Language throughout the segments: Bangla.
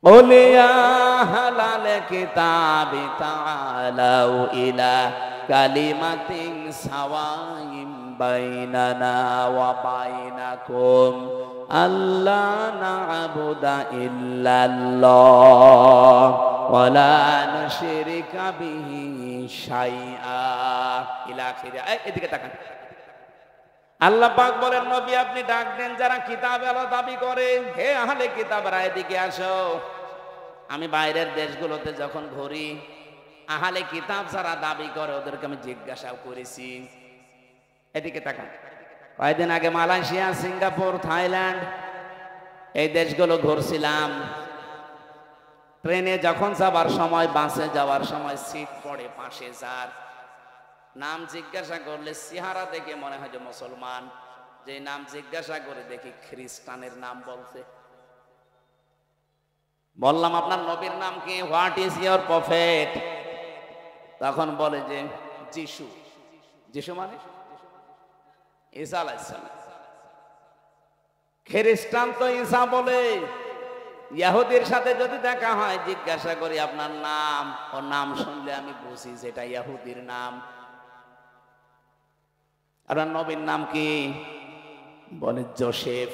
قل يا أهل الكتاب تعالوا إلى كلمة سواء بيننا وبينكم ألا نعبد إلا الله ولا نشرك به شيئا إلى آخره। এদিকে তাকান। আল্লাহ পাক বলেন, নবী আপনি ডাক দেন যারা কিতাব আল্লাহ দাবি করে, হে আহলে কিতাবরা এদিকে আসো। আমি বাইরের দেশগুলোতে যখন ঘুরি, আহলে কিতাব যারা দাবি করে ওদেরকে আমি জিজ্ঞাসাও করেছি। এদিকে তাকান। কয়েকদিন আগে মালয়েশিয়া, সিঙ্গাপুর, থাইল্যান্ড এই দেশগুলো ঘুরছিলাম। ট্রেনে যখন যাবার সময়, বাসে যাওয়ার সময় সিট পড়ে পাশে যার নাম জিজ্ঞাসা করলে চেহারা দেখে মনে হয় যে মুসলমান, যে নাম জিজ্ঞাসা করে দেখি খ্রিস্টানের নাম বলছে। বললাম আপনার নবীর নাম কি? What is your prophet? তখন বলে যে যিশু। যিশু মানে ঈসা আলাইহিস সালাম। খ্রিস্টান তো ঈসা বলে। ইহুদির সাথে যদি দেখা হয় জিজ্ঞাসা করি আপনার নাম, ও নাম শুনলে আমি বুঝি যেটা ইহুদির নাম। আর নবীর নাম কি? বলে জোসেফ।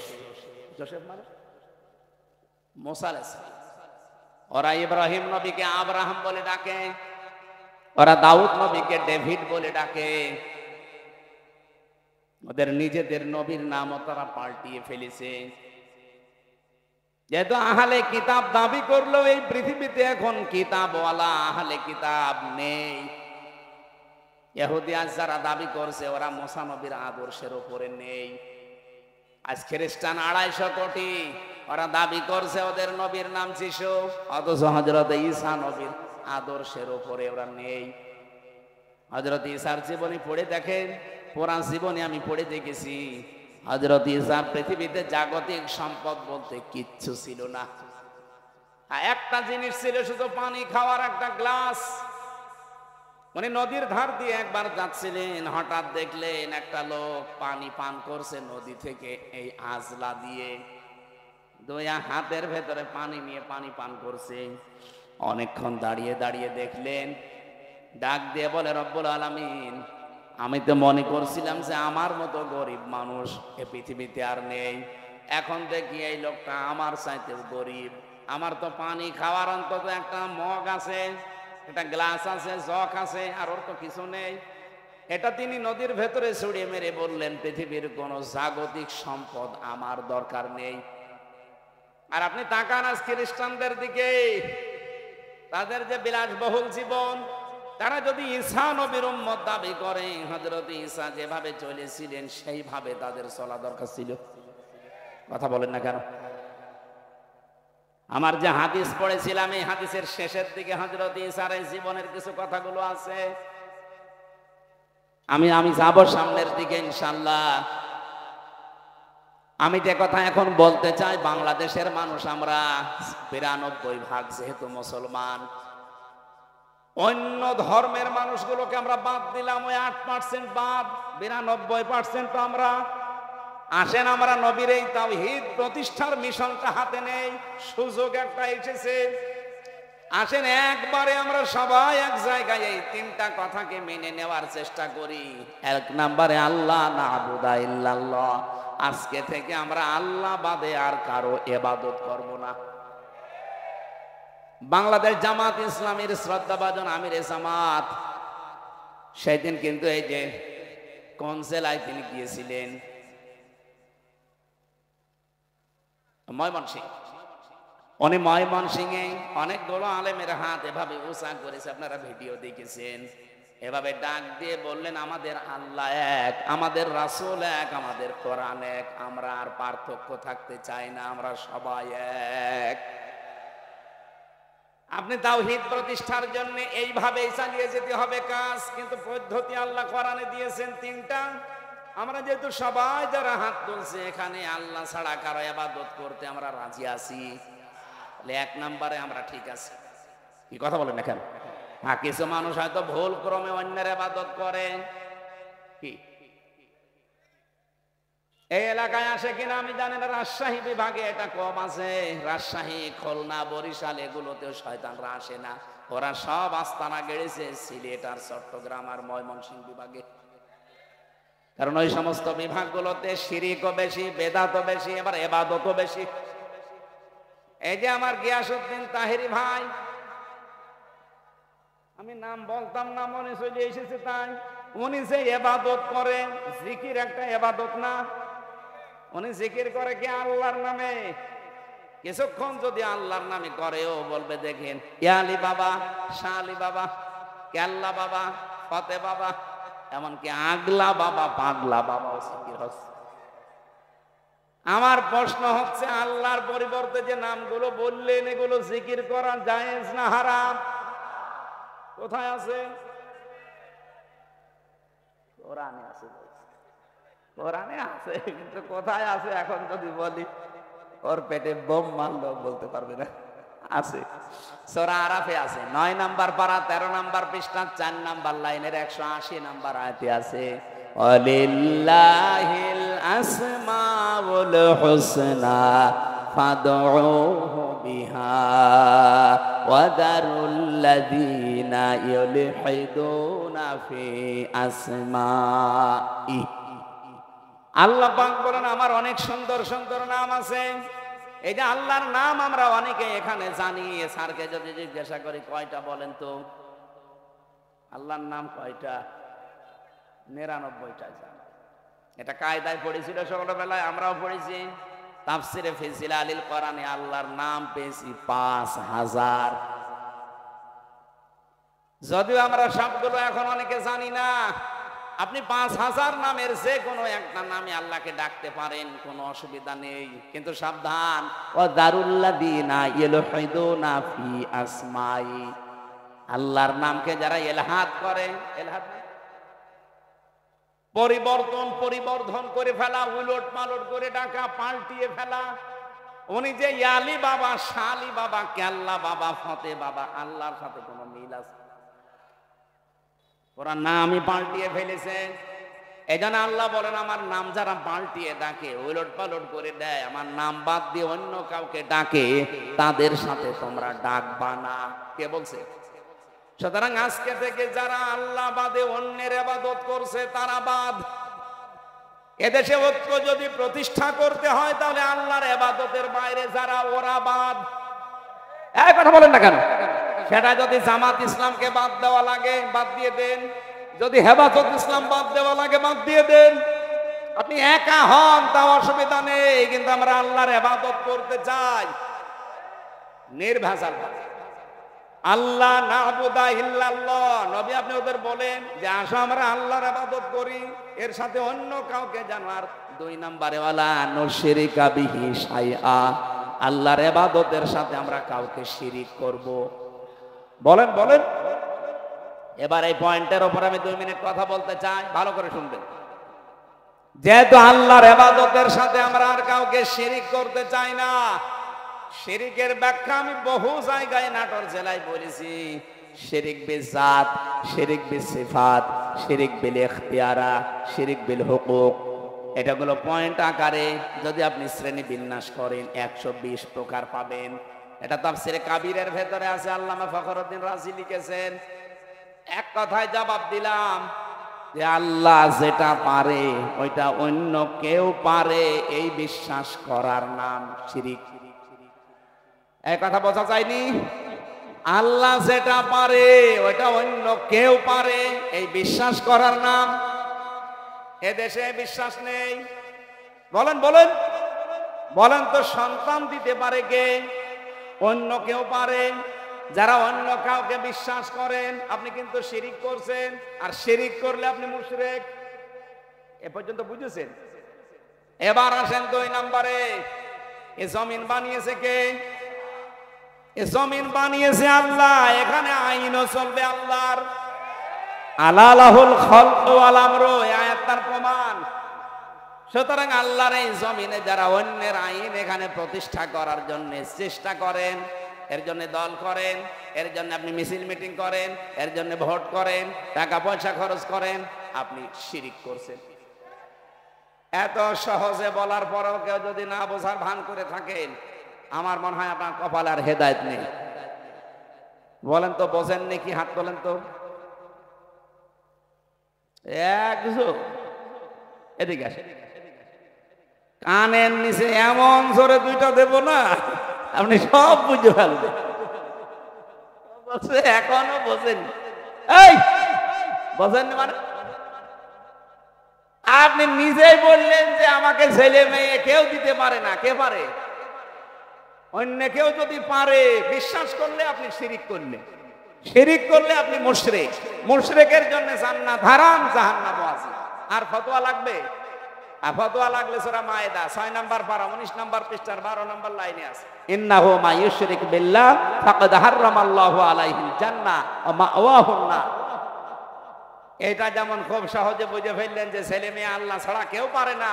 জোসেফ মানে মুসা আলাইহিস সালাম। ওরা ইব্রাহিম নবীকে আব্রাহাম বলে ডাকে, ওরা দাউদ নবীকে ডেভিড বলে ডাকে। ওদের নিজেদের নবীর নামও তারা পাল্টিয়ে ফেলেছে। যেহেতু আহলে কিতাব দাবি করলেও এই পৃথিবীতে এখন কিতাবওয়ালা আহলে কিতাব নেই। ইহুদি আজ যারা দাবি করছে ওরা মুসা নবীর আদর্শের উপরে নেই। আজ খ্রিস্টান 250 কোটি, ওরা দাবি করছে ওদের নবীর নাম যিশু, অথচ হযরত ঈসা নবীর আদর্শের উপরে ওরা নেই। হযরত ঈসার জীবনী পড়ে দেখেন, পুরা জীবনী আমি পড়ে দেখেছি। হযরত ঈসার পৃথিবীতে জাগতিক সম্পদ বলতে কিচ্ছু ছিল না। একটা জিনিস ছিল, শুধু পানি খাওয়ার একটা গ্লাস। মানে নদীর ধার দিয়ে একবার যাচ্ছিলেন, হঠাৎ দেখলেন একটা লোক পানি পান করছে নদী থেকে এই আজলা দিয়ে। দুই হাতের ভেতরে পানি নিয়ে পানি পান করছে। অনেকক্ষণ দাঁড়িয়ে দাঁড়িয়ে দেখলেন, ডাক দিয়ে বলে, রব্বুল আলামিন, আমি তো মনে করছিলাম যে আমার মতো গরিব মানুষ এ পৃথিবীতে আর নেই। এখন দেখি এই লোকটা আমার চাইতেও গরিব। আমার তো পানি খাওয়ার অন্তত একটা মগ আছে, একটা গ্লাস আছে, জগ আছে, আর ওর তো কিছু নেই। এটা তিনি নদীর ভেতরে ছড়িয়ে মেরে বললেন, পৃথিবীর কোন জাগতিক সম্পদ আমার দরকার নেই। আর আপনি তাকান আজ খ্রিস্টানদের দিকে, তাদের যে বিলাসবহুল জীবন, তারা যদি ঈসা নবীর উম্মত দাবি করে, হযরত ঈসা যেভাবে চলেছিলেন সেইভাবে তাদের চলা দরকার ছিল। কথা বলেন না কেন? আমার যে হাদিস পড়েছিলাম, এই হাদিসের শেষের দিকে হযরত ঈসার এই জীবনের কিছু কথাগুলো আছে। আমি যাব সামনের দিকে ইনশাআল্লাহ। আমি যে কথা এখন বলতে চাই, বাংলাদেশের মানুষ আমরা 92% যেহেতু মুসলমান, অন্য ধর্মের মানুষগুলোকে আমরা বাদ দিলাম, ওই 8% বাদ, 92% তো আমরা। আসেন আমরা নবীর এই তাওহীদ প্রতিষ্ঠার মিশনটা হাতে নেই, সুযোগ একটা এসেছে। আসেন একবারে আমরা সবাই এক জায়গায় এই 3টা কথাকে মেনে নেওয়ার চেষ্টা করি। 1 নম্বরে আল্লাহ না'বুদা ইল্লাল্লাহ, আজকে থেকে আমরা আল্লাহ বাদে আর কারো ইবাদত করব না। বাংলাদেশ জামাত ইসলামীর শ্রদ্ধাভাজন আমিরে জামাত সেদিন কিন্তু এই যে কোন জেলায় তিনি গিয়েছিলেন, ময়মনসিংহ। উনি ময়মনসিংহে অনেকগুলো আলেমের হাত এভাবে উঁচা করেছে, আপনারা ভিডিও দেখেছেন। এভাবে ডাক দিয়ে বললেন, আমাদের আল্লাহ এক, আমাদের রাসূল এক, আমাদের কোরআন এক, আমরা আর পার্থক্য থাকতে চাই না, আমরা সবাই এক। আপনি তাওহীদ প্রতিষ্ঠার জন্য এইভাবেই চালিয়ে যেতে হবে কাজ, কিন্তু পদ্ধতি আল্লাহ কোরআনে দিয়েছেন 3টা। আমরা যেহেতু সবাই যারা হাত তুলছে এখানে আল্লাহ ছাড়া কারো ইবাদত করতে আমরা রাজি আছি, 1 নম্বরে আমরা ঠিক আছি। কি কথা বলেন না কেন? হ্যাঁ, কিছু মানুষ হয়তো ভুল ক্রমে অন্যের ইবাদত করে। কি এই এলাকায় আসে কিনা আমি জানি না, রাজশাহী বিভাগে এটা কম আছে। রাজশাহী, খুলনা, বরিশাল এগুলোতেও শয়তানরা আসে না। ওরা সব আস্তানা গেড়েছে সিলেট আর চট্টগ্রাম আর ময়মনসিংহ বিভাগে। কারণ ওই সমস্ত বিভাগগুলোতে শিরিকও বেশি, বেদাতও বেশি, এবার এবাদতও বেশি। এই যে আমার গিয়াসউদ্দিন তাহেরি ভাই, আমি নাম বলতাম না, মনে চলে এসেছে তাই। উনি যে এবাদত করে, জিকির একটা এবাদত না? উনি জিকির করে কি আল্লাহর নামে। কিছুক্ষণ যদি আল্লাহর নামে করেও বলবে দেখেন ইয়া আলী বাবা, শাহ আলী বাবা, কেল্লা বাবা, ফতে বাবা, এমনকি আগলা বাবা, পাগলা বাবাও জিকির হচ্ছে। আমার প্রশ্ন হচ্ছে, আল্লাহর পরিবর্তে যে নামগুলো বললেন এগুলো জিকির করা জায়েজ না হারাম? কোথায় আছে? কোরআনে আছে, কোরআনে আছে, কিন্তু কোথায় আছে এখন যদি বলি ওর পেটে বোম মারলো বলতে পারবে না। আছে, সূরা আরাফে আছে, 9 নাম্বার পারা, 13 নাম্বার পৃষ্ঠা, 4 নাম্বার লাইনের 180 নাম্বার আয়াতে আছে, ওয়ালিল্লাহিল আসমাউল হুসনা ফাদউহু বিহা ওয়াদারুল্লাযীনা ইউলহিদুনা ফি আসমাই। আল্লাহ পাক বলেন আমার অনেক সুন্দর সুন্দর নাম আছে। এই যে আল্লাহর নাম আমরা অনেকে এখানে জানি, স্যারকে যদি জিজ্ঞাসা করি কয়টা বলেন তো, আল্লাহর নাম কয়টা? 99টা জানি। এটা কায়দায় পড়েছিল ছোটবেলায়, আমরাও পড়েছি। তাফসিরে ফি জিলালিল কোরআনে আল্লাহর নাম পেয়েছি 5000। যদিও আমরা সবগুলো এখন অনেকে জানি না। আপনি 5000 নামের যে কোনো একটা নামে আল্লাহকে ডাকতে পারেন, কোনো অসুবিধা নেই। কিন্তু সাবধান, ওয়াদারুল্লাযীনা ইউলহিদুনা ফি আসমাই, আল্লাহর নামকে যারা ইলহাদ করে, ইলহাদ পরিবর্ধন করে ফেলা, উলট পালট করে ডাকা, পাল্টিয়ে ফেলা। উনি যে ইয়ালি বাবা, শালি বাবা, কেল্লা বাবা, ফতে বাবা, আল্লাহর সাথে কোনো মিল আছে? ওরা নামই পাল্টিয়ে ফেলেছে। এজন্য আল্লাহ বলেন আমার নাম যারা পাল্টিয়ে ডাকে, উলট পালট করে দেয়, আমার নাম বাদ দিয়ে অন্য কাউকে ডাকে, তাদের সাথে তোমরা ডাকবা না। কে বলছে? সুতরাং আজকে থেকে যারা আল্লাহ বাদে অন্যের ইবাদত করছে তারা বাদ। এদেশে ঐক্য যদি প্রতিষ্ঠা করতে হয় তাহলে আল্লাহর ইবাদতের বাইরে যারা, ওরা বাদ। এই কথা বলেন না কেন? সেটা যদি জামাত ইসলামকে বাদ দেওয়া লাগে বাদ দিয়ে দেন, যদি হেফাজত ইসলাম বাদ দেওয়া লাগে বাদ দিয়ে দেন। আপনি একা হন তাও অসুবিধা নেই, কিন্তু আমরা আল্লাহর ইবাদত করতে চাই নির্ভেজাল। আল্লাহ নাবুদা ইল্লাল্লাহ, নবী আপনি ওদের বলেন যে আসো আমরা আল্লাহর ইবাদত করি, এর সাথে অন্য কাউকে যেন আর 2 নম্বরে ওয়ালা নুশরিকা বিহি শাইআ, আল্লাহর ইবাদতের সাথে আমরা কাউকে শিরিক করব। বলেন বলেন। এবার এই পয়েন্টের উপর আমি 2 মিনিট কথা বলতে চাই, ভালো করে শুনবেন। যেহেতু আল্লাহর ইবাদতের সাথে আমরা আর কাউকে শিরিক করতে চাই না, শিরিকের ব্যাখ্যা আমি বহু জায়গায় নাটোর জেলায় বলেছি। শিরিক বিল জাত, শিরিক বিল সিফাত, শিরিক বিল ইখতিয়ারা, শিরিক বিল হুকুক, এটাগুলো পয়েন্ট আকারে যদি আপনি শ্রেণী বিন্যাস করেন 120 প্রকার পাবেন। এটা তাফসিরে কাবীরের ভেতরে আছে, আল্লামা ফখরুদ্দিন রাজি লিখেছেন। এক কথায় জবাব দিলাম যে আল্লাহ যেটা পারে ওইটা অন্য কেউ পারে, এই বিশ্বাস করার নাম শিরিক। এই কথা বোঝা যায়নি? আল্লাহ যেটা পারে ওইটা অন্য কেউ পারে, এই বিশ্বাস করার নাম। এদেশে বিশ্বাস নেই। বলেন বলেন বলেন তো, সন্তান দিতে পারে কে? অন্য কেউ পারে। যারা অন্য কাউকে বিশ্বাস করেন আপনি কিন্তু শিরিক করছেন, আর শিরিক করলে আপনি মুশরিক। এ পর্যন্ত বুঝেছেন? এবার আসেন 2 নম্বরে, এ জমিন বানিয়েছে কে? এ জমিন বানিয়েছে আল্লাহ। এখানে আইনও চলবে আল্লাহর। আলা লাহুল খালকু ওয়াল আমরু, এই আয়াতটার প্রমাণ। সুতরাং আল্লাহর এই জমিনে যারা অন্যের আইন এখানে প্রতিষ্ঠা করার জন্য চেষ্টা করেন, এর জন্য দল করেন, এর জন্য আপনি মিছিল মিটিং করেন, এর জন্য ভোট করেন, টাকা পয়সা খরচ করেন, আপনি শিরিক করছেন। এত সহজে বলার পরেও কেউ যদি না বোঝার ভান করে থাকেন, আমার মনে হয় আপনার কপালে আর হেদায়েত নেই। বলেন তো বোঝেন নাকি? হাত তোলেন তো। এদিকে আসে, কানের নিচে এমন জোরে দুইটা দেব না, আপনি সব বুঝে ফেলবেন। এখনো বোঝেন? এই বোঝেন মানে আপনি নিজেই বললেন যে আমাকে ছেলে মেয়ে কেউ দিতে পারে না। কে পারে? অন্য কেউ যদি পারে, বিশ্বাস করলে আপনি শিরিক করলেন। শিরিক করলে আপনি মুশরিক। মুশরিকের জন্য জান্নাত হারাম, জাহান্নাম ওয়াজিব। আর ফতোয়া লাগবে? আর ফতোয়া লাগলে সূরা মায়েদা 6 নাম্বার পারা 19 নাম্বার পৃষ্ঠার 12 নাম্বার লাইনে আছে, ইন্নাহু মা ইউশরিক বিল্লাহ ফাকাদ হারামাল্লাহু আলাইহিল জান্নাহ ওয়া মাওয়াহুন নার। এটা যেমন খুব সহজে বুঝে ফেললেন যে ছেলে মেয়ে আল্লাহ ছাড়া কেউ পারে না,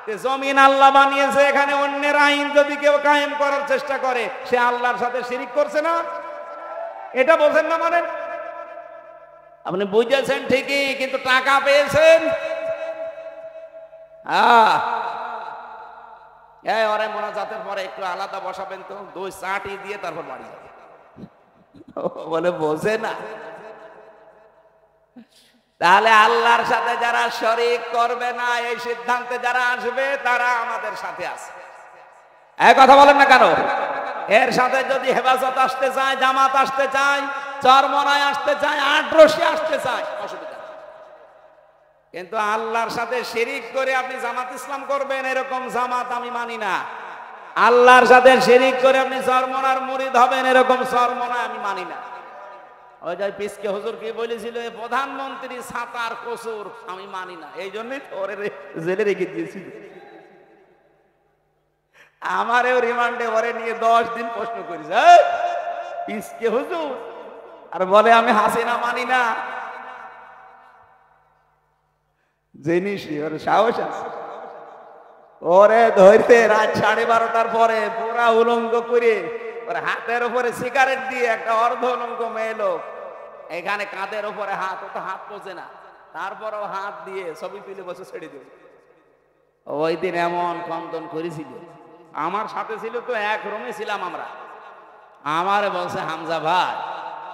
যে জমিন আল্লাহ বানিয়েছে, এখানে অন্যের আইন যদি কেউ কায়েম করার চেষ্টা করে সে আল্লাহর সাথে শিরিক করছে না। এটা বলছেন না? মানে আপনি বুঝেছেন ঠিকই, কিন্তু টাকা পেয়েছেন। ওরে মোনাজাতের পরে একটু আলাদা বসাবেন তো, 2 চাটি দিয়ে তারপর বাড়ি যাবে। বলে বোঝে না। তাহলে আল্লাহর সাথে যারা শরীক করবে না, এই সিদ্ধান্তে যারা আসবে তারা আমাদের সাথে আছে। এই কথা বলেন না কেন? এর সাথে যদি হেফাজত আসতে চায়, জামাত আসতে চায়, চরমনায় আসতে চায়, আটরশি আসতে চায়, অসুবিধা। কিন্তু আল্লাহর সাথে শিরিক করে আপনি জামাত ইসলাম করবেন, এরকম জামাত আমি মানি না। আল্লাহর সাথে শিরিক করে আপনি চরমনার মুরিদ হবেন, এরকম চরমনা আমি মানি না। ওই যে পিসকে হুজুর কি বলেছিল, প্রধানমন্ত্রী ছাতার কসুর আমি মানি না, এই জন্যই ওরে জেলে রেখে দিয়েছিল। আমারও রিমান্ডে ওরে নিয়ে 10 দিন প্রশ্ন করেছে, পিসকে হুজুর, আর বলে আমি হাসিনা মানি না। জিনিসই ওর সাহস আছে। ওরে ধরতে রাত 12:30টার পরে পুরা উলঙ্গ করে ওর হাতের উপরে সিগারেট দিয়ে একটা অর্ধ উলঙ্গ মেয়ে লোক, এখানে কাঁধের উপরে হাত, ও তো হাত পোছে না, তারপরও হাত দিয়ে ছবি তুলে বসে ছেড়ে দেব। ওই দিন এমন কন্দন করেছিল, আমার সাথে ছিল তো, এক রুমে ছিলাম আমরা। আমার বলছে, হামজা ভাই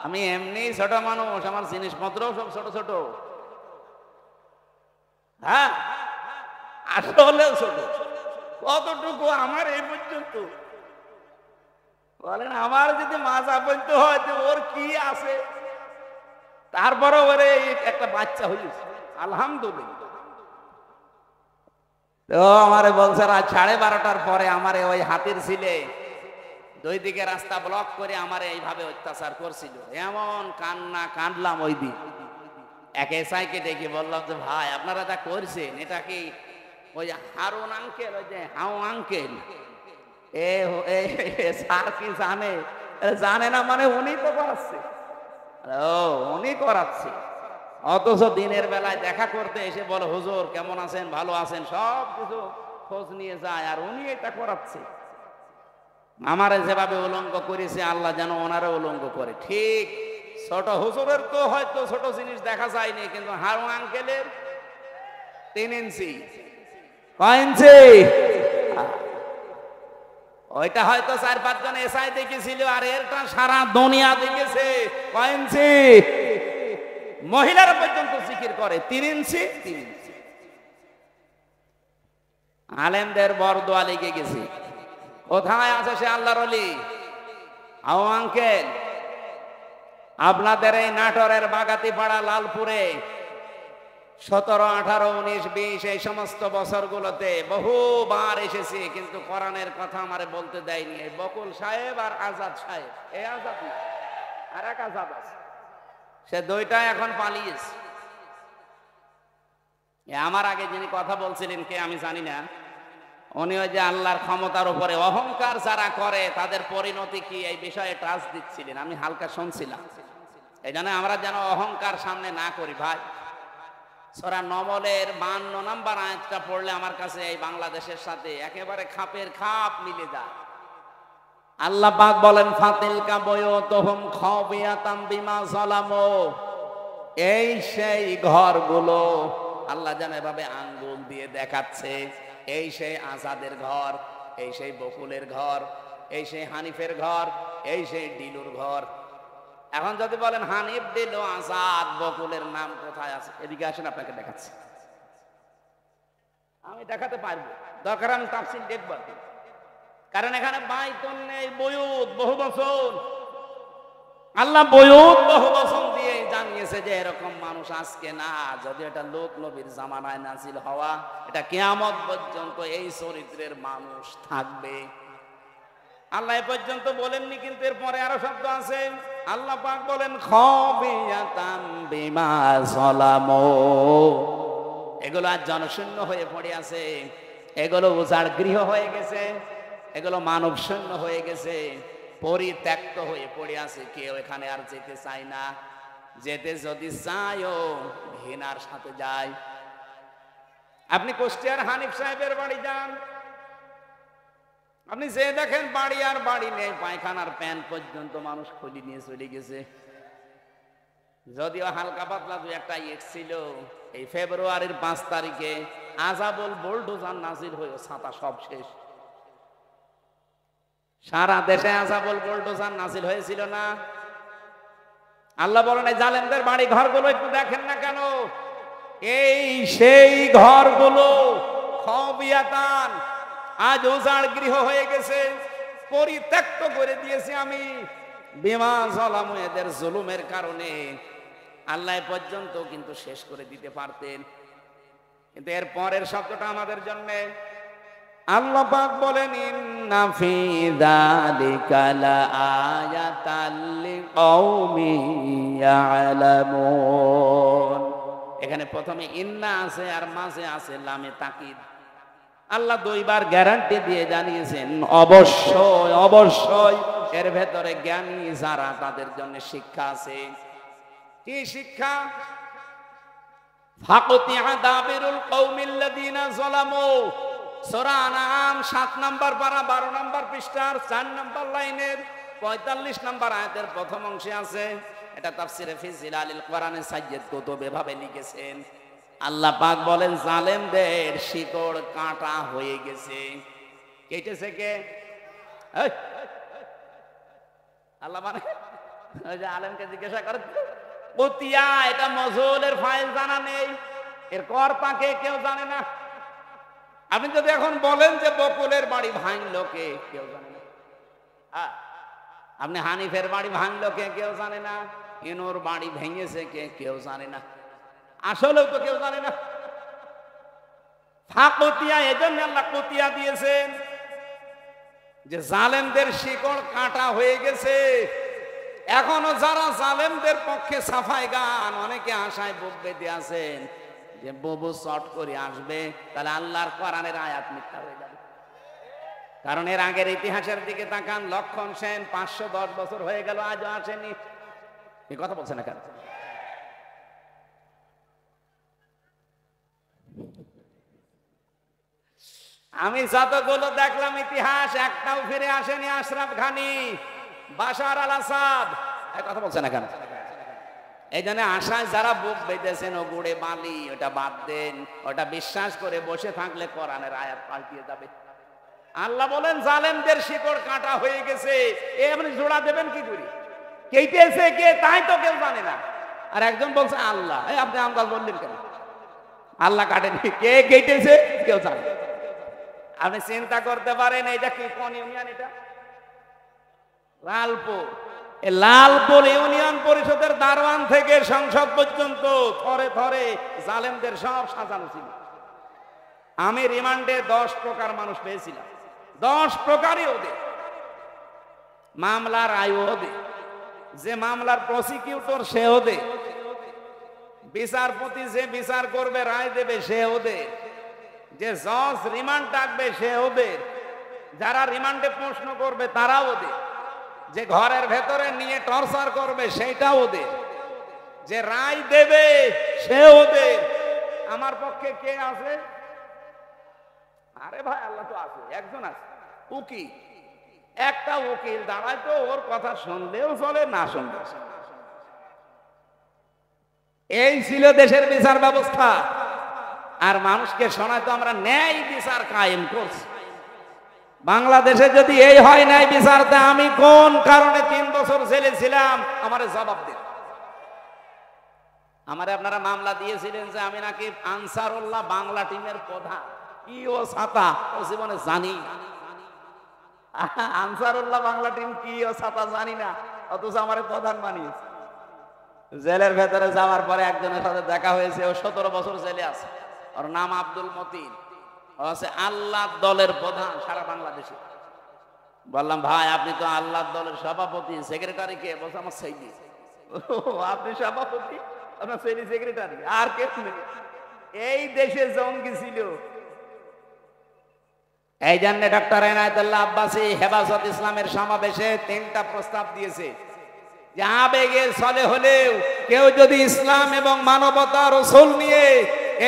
আমি এমনি ছোট মানুষ, আমার জিনিসপত্র সব ছোট ছোট। হ্যাঁ আসলেও ছোট। কতটুকু? আমার এই পর্যন্ত। বলেন আমার যদি মাজা পর্যন্ত হয় তো ওর কি আছে? তারপরে ওরে একটা বাচ্চা হয়েছে, আলহামদুলিল্লাহ। তো আমারে বলছে রাত 12:30টার পরে আমারে ওই হাতির ছিলে 2 দিকে রাস্তা ব্লক করে আমারে এইভাবে অত্যাচার করছিল। এমন কান্না কাঁদলাম ওই দিন। এক এসআইকে ডেকে বললাম যে ভাই আপনারা যা করছেন এটা কি ওই হারুন আঙ্কেল, ওই যে হাউ আঙ্কেল, স্যার কি জানে? জানে না মানে উনি তো করাচ্ছে। ও উনি করাচ্ছে, অথচ দিনের বেলায় দেখা করতে এসে বলে হুজুর কেমন আছেন, ভালো আছেন, সব কিছু খোঁজ নিয়ে যায়, আর উনি এটা করাচ্ছে। আমারে যেভাবে উলঙ্গ করেছে আল্লাহ যেন ওনারও উলঙ্গ করে। ঠিক ছোট হুজুরের তো হয়তো ছোট জিনিস দেখা যায়নি, কিন্তু হারুন আঙ্কেলের 3 ইঞ্চি। কয় ইঞ্চি? ওইটা হয়তো 4-5 জন এসআই দেখেছিল, আর এরটা সারা দুনিয়া দেখেছে। কয় ইঞ্চি? মহিলারা পর্যন্ত জিকির করে 3 ইঞ্চি 3 ইঞ্চি। আলেমদের বরদোয়া লেগে গেছে। কোথায় আছে সে আল্লাহর ওলি? আও আঙ্কেল, আপনাদের এই নাটোরের বাগাতিপাড়া, লালপুরে 17, 18, 19, 20 এই সমস্ত বছরগুলোতে বহুবার এসেছি, কিন্তু কোরআনের কথা আমারে বলতে দেয়নি। এই বকুল সাহেব আর আজাদ সাহেব, এই আজাদ না, আর এক আজাদ আছে, সে 2টা এখন পালিয়েছে। আমার আগে যিনি কথা বলছিলেন কে আমি জানি না, উনি ওই যে আল্লাহর ক্ষমতার উপরে অহংকার যারা করে তাদের পরিণতি কি এই বিষয়ে টাচ দিচ্ছিলেন, আমি হালকা শুনছিলাম। এই জন্য আমরা যেন অহংকার সামনে না করি ভাই। সূরা নমলের 52 নাম্বার আয়াতটা পড়লে আমার কাছে এই বাংলাদেশের সাথে একেবারে খাপের খাপ মিলে যায়। আল্লাহ পাক বলেন ফাতিলকা বুয়ুতুহুম খাবিয়াতাম বিমা যালামু, এই সেই ঘরগুলো, আল্লাহ যেন এভাবে আঙ্গুল দিয়ে দেখাচ্ছে এই সেই আজাদের ঘর, এই সেই বকুলের ঘর, এই সেই হানিফের ঘর, এই সেই ডিলুর ঘর। এখন যদি বলেন হানিফ, ডিলু, আজাদ, বকুলের নাম কোথায় আছে, এদিকে আসেন আপনাকে দেখাচ্ছি। আমি দেখাতে পারবো, দরকার আমি তাফসীর দেখব, কারণ এখানে বাইতুন নেই, বয়ুত, বহু বচন। আল্লাহ বয়ুত বহু বচন দিয়ে জানিয়েছে যে এরকম মানুষ আজকে না, যদি এটা লোক নবীর জামানায় নাজিল হওয়া, এটা কিয়ামত পর্যন্ত এই চরিত্রের মানুষ থাকবে। আল্লাহ এ পর্যন্ত বলেননি, কিন্তু এরপরে আরো শব্দ আছে। আল্লাহ পাক বলেন খাবিয়াতাম বিমা যালামু, এগুলো আজ জনশূন্য হয়ে পড়ে আছে, এগুলো উজাড় গৃহ হয়ে গেছে, এগুলো মানব শূন্য হয়ে গেছে, পরিত্যক্ত হয়ে পড়ে আছে, কেউ এখানে আর যেতে চায় না। যেতে যদি চায়ও ঘৃণার সাথে যায়। আপনি কুষ্টিয়ার হানিফ সাহেবের বাড়ি যান, আপনি যে দেখেন বাড়ি আর বাড়ি নেই, পায়খানার প্যান পর্যন্ত মানুষ খুলি নিয়ে চলে গেছে। যদিও হালকা পাতলা দু একটা ইট ছিল, এই ফেব্রুয়ারির 5 তারিখে আযাবুল বুলডোজার নাজিল হয়ে ছাতা সব শেষ। সারা দেশে আযাবুল বুলডোজার নাজিল হয়েছিল না? আল্লাহ বলেন এই জালেমদের বাড়ি ঘরগুলো একটু দেখেন না কেন? এই সেই ঘরগুলো খাবিয়াতান, আজ উজাড় গৃহ হয়ে গেছে, পরিত্যক্ত করে দিয়েছি আমি বিমা যালামু, এদের জুলুমের কারণে। আল্লাহ পর্যন্ত কিন্তু শেষ করে দিতে পারতেন, কিন্তু এর পরের শব্দটা আমাদের জন্য। আল্লাহ পাক বলেন ইন্না ফি যালিকা লাআয়াতাল লিকাউমিন ইয়ালামুন। এখানে প্রথমে ইন্না আছে আর মাঝে আছে লামে তাকিদ। আল্লাহ দুইবার গ্যারান্টি দিয়ে জানিয়েছেন অবশ্যই অবশ্যই এর ভেতরে জ্ঞানী যারা, তাদের জন্য শিক্ষা আছে। কি শিক্ষা? ফাকতিয়া দাবিরুল কওমিল্লাযিনা যালামু, সূরা আনআম 7 নম্বর পারা 12 নম্বর পৃষ্ঠার 4 নম্বর লাইনের 45 নম্বর আয়াতের প্রথম অংশে আছে। এটা তাফসিরে ফি জিলালিল কোরআনে সাইয়্যিদ কুতুব এভাবে লিখেছেন। আল্লাহ পাক বলেন জালেমদের শিকড় কাটা হয়ে গেছে। কেটেছে কে? আল্লাহ মানে ওই যে আলেমকে জিজ্ঞাসা করে কুতিয়া, এটা মজুলের ফাইল জানা নেই, এর কর্তা কে কেউ জানে না। আপনি যদি এখন বলেন যে বকুলের বাড়ি ভাঙলো কে, কেউ জানে না। আপনি হানিফের বাড়ি ভাঙলো কে, কেউ জানে না। ইনুর বাড়ি ভেঙেছে কে, কেউ জানে না। আসলেও তো কেউ জানে না। ফাকতিয়া, এজন্য আল্লাহ কুতিয়া দিয়েছেন যে জালেমদের শিকড় কাটা হয়ে গেছে। এখনো যারা জালেমদের পক্ষে সাফাই গান, অনেকে আশায় বুক বেঁধে আছেন যে ববু চট করে আসবে, তাহলে আল্লাহর কোরআনের আয়াত মিথ্যা হয়ে যাবে। কারণ এর আগের ইতিহাসের দিকে তাকান, লক্ষণ সেন 510 বছর হয়ে গেল, আজও আসেনি। এই কথা বলছে না কেন? আমি যতগুলো দেখলাম ইতিহাস, একটাও ফিরে আসেনি। আশরাফ ঘানি, বাশার আল আসাদ, এই কথা বলছে না কেন? এই জন্য আশায় যারা বুক বেঁধেছেন ও গুড়ে বালি, ওটা বাদ দেন। ওটা বিশ্বাস করে বসে থাকলে কোরআনের আয়াত পাল্টিয়ে যাবে। আল্লাহ বলেন জালেমদের শিকড় কাটা হয়ে গেছে। আপনি জোড়া দেবেন কি করে? কেটেছে কে, তাই তো কেউ জানে না। আর একজন বলছে আল্লাহ। আপনি আমগাল বললেন কেন? আল্লাহ কাটেনি, কে কেটেছে কেউ জানে। আপনি চিন্তা করতে পারেন এটা কি, কোন ইউনিয়ন? এটা লালপুর। লালপুর ইউনিয়ন পরিষদের দারোয়ান থেকে সংসদ পর্যন্ত থরে থরে জালেমদের সব সাজানো ছিল। আমি রিমান্ডে 10 প্রকার মানুষ পেয়েছিলাম। 10 প্রকারই ওদের মামলার আয়ু, ওদের যে মামলার প্রসিকিউটর সে ওদের, বিচারপতি যে বিচার করবে রায় দেবে সে ওদের, যে জজ রিমান্ড ডাকবে সে ওদের, যারা রিমান্ডে প্রশ্ন করবে তারা ওদের, যে ঘরের ভেতরে নিয়ে টর্চার করবে সেইটা ওদের, যে রায় দেবে সে ওদের। আমার পক্ষে কে আছে? আরে ভাই আল্লাহ তো আছে, একজন আছে, উকিল। একটা উকিল দাঁড়ায় তো ওর কথা শুনলেও চলে, না শুনলেও চলে। এই ছিল দেশের বিচার ব্যবস্থা। আর মানুষকে শোনায় তো আমরা ন্যায় বিচার কায়েম করছি। বাংলাদেশে যদি এই হয় ন্যায় বিচারতে আমি কোন কারণে 3 বছর জেলে ছিলাম আমার জবাব দিন। আমারে আপনারা মামলা দিয়েছিলেন যে আমি নাকি আনসারুল্লাহ বাংলা টিমের প্রধান। কি ও ছাতা ও জীবনে জানি আনসারুল্লাহ বাংলা টিম কি ও ছাতা জানি না, অথচ আমারে প্রধান বানিয়েছে। জেলের ভেতরে যাওয়ার পরে একজনের সাথে দেখা হয়েছে, ও 17 বছর জেলে আছে। ওর নাম আব্দুল মতিন, ও আছে আল্লাহ দলের প্রধান সারা বাংলাদেশে। বললাম ভাই আপনি তো আল্লাহ দলের সভাপতি, সেক্রেটারি কে? বলছে আমার সেইদি। আপনি সভাপতি, আপনার সেইদি সেক্রেটারি, আর কে নেই? এই দেশে জঙ্গি ছিল। এই জন্য ডক্টর এনায়েতুল্লাহ আব্বাসী হেফাজত ইসলামের সমাবেশে 3টা প্রস্তাব দিয়েছে যে আবেগের ছলে হলেও কেউ যদি ইসলাম এবং মানবতা রাসূল নিয়ে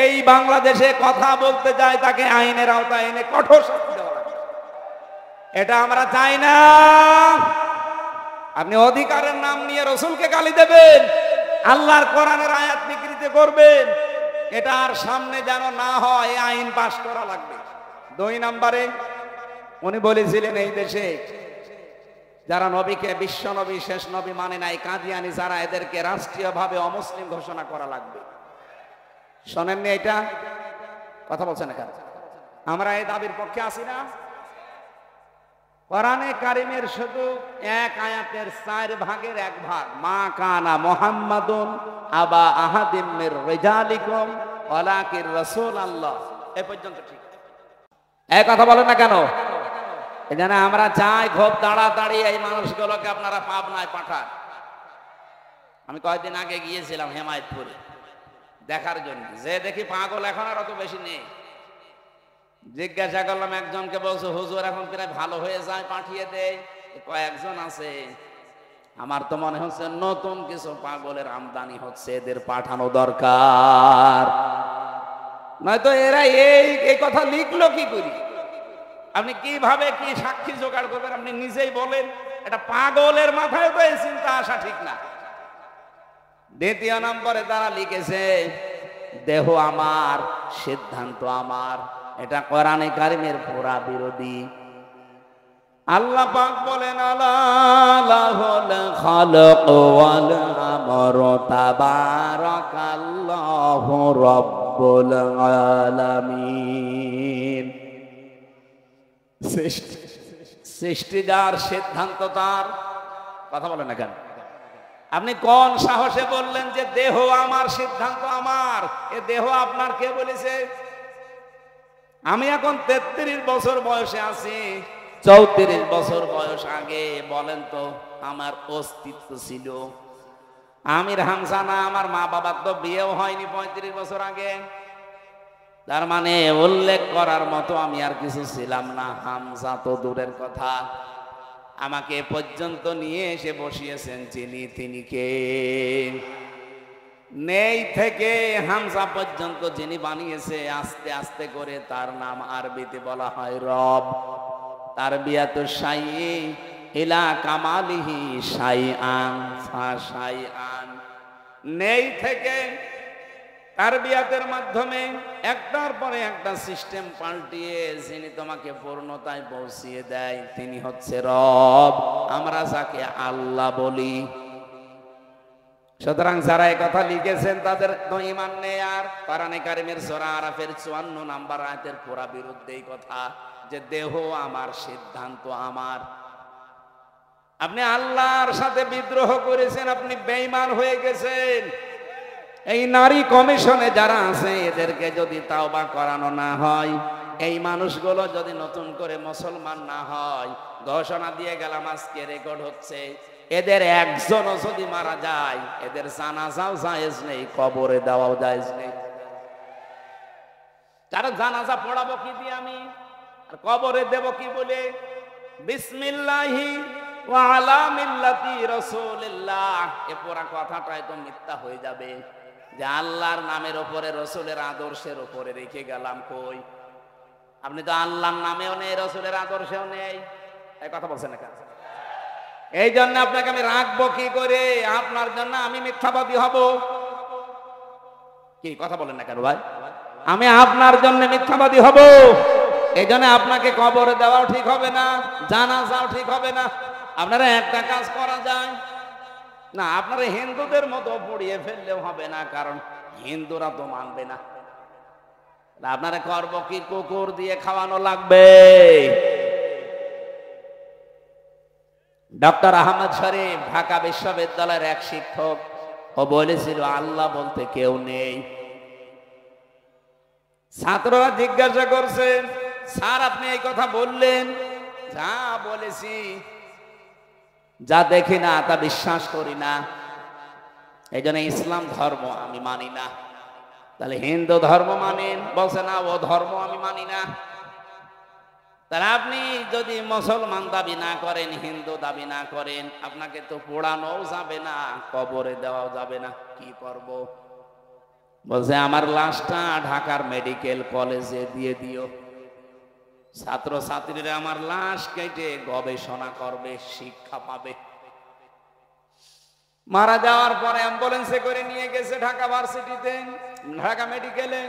এই বাংলাদেশে কথা বলতে যায় তাকে আইনের আওতায় এনে কঠোর শাস্তি দেওয়া হবে। এটা আমরা চাই না। আপনি অধিকারের নাম নিয়ে রাসূলকে গালি দেবেন, আল্লাহর কোরআনের আয়াত বিকৃত করবেন, এটা আর সামনে যেন না হয়, আইন পাস করা লাগবে। 2 নম্বরে উনি বলেছিলেন এই দেশে যারা নবীকে বিশ্ব নবী শেষ নবী মানে নাই, কাদিয়ানি যারা, এদেরকে রাষ্ট্রীয়ভাবে অমুসলিম ঘোষণা করা লাগবে। শোনেননি এটা? কথা বলছেন এখানে। আমরা এই দাবির পক্ষে আছি না? কোরআনে কারিমের শুধু এক আয়াতের 4 ভাগের 1 ভাগ, মা কানা মুহাম্মাদুন আবা আহাদিম মির রিজালিকুম ওয়ালাকির রাসূলুল্লাহ, এই পর্যন্ত ঠিক। এই কথা বলেন না কেন? এখানে আমরা চাই খুব তাড়াতাড়ি এই মানুষগুলোকে আপনারা পাবনায় পাঠান। আমি কয়েকদিন আগে গিয়েছিলাম হেমায়েতপুরে দেখার জন্য, যে দেখি পাগল এখন আর অত বেশি নেই। জিজ্ঞাসা করলাম একজনকে, বলছে হুজুর এখন প্রায় ভালো হয়ে যায়, পাঠিয়ে দেয়। কয়েকজন আছে, আমার তো মনে হচ্ছে নতুন কিছু পাগলের আমদানি হচ্ছে, এদের পাঠানো দরকার, নয়তো এরা এই কথা লিখলো কি করি? আপনি কিভাবে কি সাক্ষী জোগাড় করবেন? আপনি নিজেই বলেন। এটা পাগলের মাথায় তো এই চিন্তা আসা ঠিক না। 2 নম্বরে তারা লিখেছে দেহ আমার, সিদ্ধান্ত আমার। এটা কোরআনে কারিমের পুরা বিরোধী। আল্লাহ পাক বলেন আলা লাহুল খালাক ওয়াল আমরু তাবারাকাল্লাহু রাব্বুল আলামিন। সৃষ্টি যার, সিদ্ধান্ত তার। কথা বলেন না কেন? আপনি কোন সাহসে বললেন যে দেহ আমার, সিদ্ধান্ত আমার? এ দেহ আপনার কে বলেছে? আমি এখন 33 বছর বয়সে আছি, 34 বছর বয়স আগে বলেন তো আমার অস্তিত্ব ছিল? আমির হামজা না, আমার মা বাবার তো বিয়েও হয়নি 35 বছর আগে। তার মানে উল্লেখ করার মতো আমি আর কিছু ছিলাম না। হামজা তো দূরের কথা, আমাকে পর্যন্ত নিয়ে এসে বসিয়েছেন যিনি, তিনি কে? নেই থেকে হামজা পর্যন্ত যিনি বানিয়েছে আস্তে আস্তে করে, তার নাম আরবিতে বলা হয় রব। তার বিয়াতু শাইই ইলা কামালিহি শাইআন ফাশাইআন। নেই থেকে তারবিয়াতের মাধ্যমে একটার পরে একটা সিস্টেম পাল্টিয়ে যিনি তোমাকে পূর্ণতায় পৌঁছিয়ে দেয়, তিনি হচ্ছে রব, আমরা যাকে আল্লাহ বলি। সুতরাং যারা এই কথা লিখেছেন তাদের তো ঈমান নেই। আর কোরআনে কারিমের সূরা আরাফের 54 নম্বর আয়াতের পুরা বিরুদ্ধে এই কথা যে দেহ আমার, সিদ্ধান্ত আমার। আপনি আল্লাহর সাথে বিদ্রোহ করেছেন, আপনি বেঈমান হয়ে গেছেন। এই নারী কমিশনে যারা আছে এদেরকে যদি তাওবা করানো না হয়, এই মানুষগুলো যদি নতুন করে মুসলমান না হয়, ঘোষণা দিয়ে গেলাম আজকে রেকর্ড হচ্ছে, এদের একজনও যদি মারা যায় এদের জানাজাও জায়েজ নেই, কবরে দেওয়াও জায়েজ নেই। তারা জানাজা পড়াবো কি দিয়ে আমি, আর কবরে দেব কি বলে? বিসমিল্লাহি ওয়া আলা মিল্লাতি রাসূলিল্লাহ, এ পুরা কথাটাই তো মিথ্যা হয়ে যাবে যে আল্লাহর নামের উপরে, রসুলের আদর্শের উপরে রেখে গেলাম। কই? আপনি তো আল্লাহর নামেও নেই, রসুলের আদর্শেও নেই, এই কথা বলছেন না কেন? এই জন্য আপনাকে আমি রাখবো কি করে? আপনার জন্য আমি মিথ্যাবাদী হব? কি কথা বলেন না কেন ভাই? আমি আপনার জন্য মিথ্যাবাদী হব? এই জন্য আপনাকে কবরে দেওয়াও ঠিক হবে না, জানাজাও ঠিক হবে না। আপনারা একটা কাজ করা যায় না, আপনারা হিন্দুদের মতো পুড়িয়ে ফেললেও হবে না, কারণ হিন্দুরা তো মানবে না। আপনারা করব কি? কুকুর দিয়ে খাওয়ানো লাগবে। ডক্টর আহমদ শরীফ ঢাকা বিশ্ববিদ্যালয়ের এক শিক্ষক, ও বলেছিল আল্লাহ বলতে কেউ নেই। ছাত্ররা জিজ্ঞাসা করছে, স্যার আপনি এই কথা বললেন? যা বলেছি, যা দেখি না তা বিশ্বাস করি না, এই জন্য ইসলাম ধর্ম আমি মানি না। তাহলে হিন্দু ধর্ম মানেন? বলছে না, ও ধর্ম আমি মানি না। তাহলে আপনি যদি মুসলমান দাবি না করেন, হিন্দু দাবি না করেন, আপনাকে তো পোড়ানোও যাবে না, কবরে দেওয়াও যাবে না, কি করব? বলছে আমার লাশটা ঢাকার মেডিকেল কলেজে দিয়ে দিও। ছাত্র ছাত্রীরা আমার লাশ কেটে গবেষণা করবে, শিক্ষা পাবে। মারা যাওয়ার পরে অ্যাম্বুলেন্সে করে নিয়ে গেছে ঢাকা ভার্সিটিতে, ঢাকা মেডিকেলে।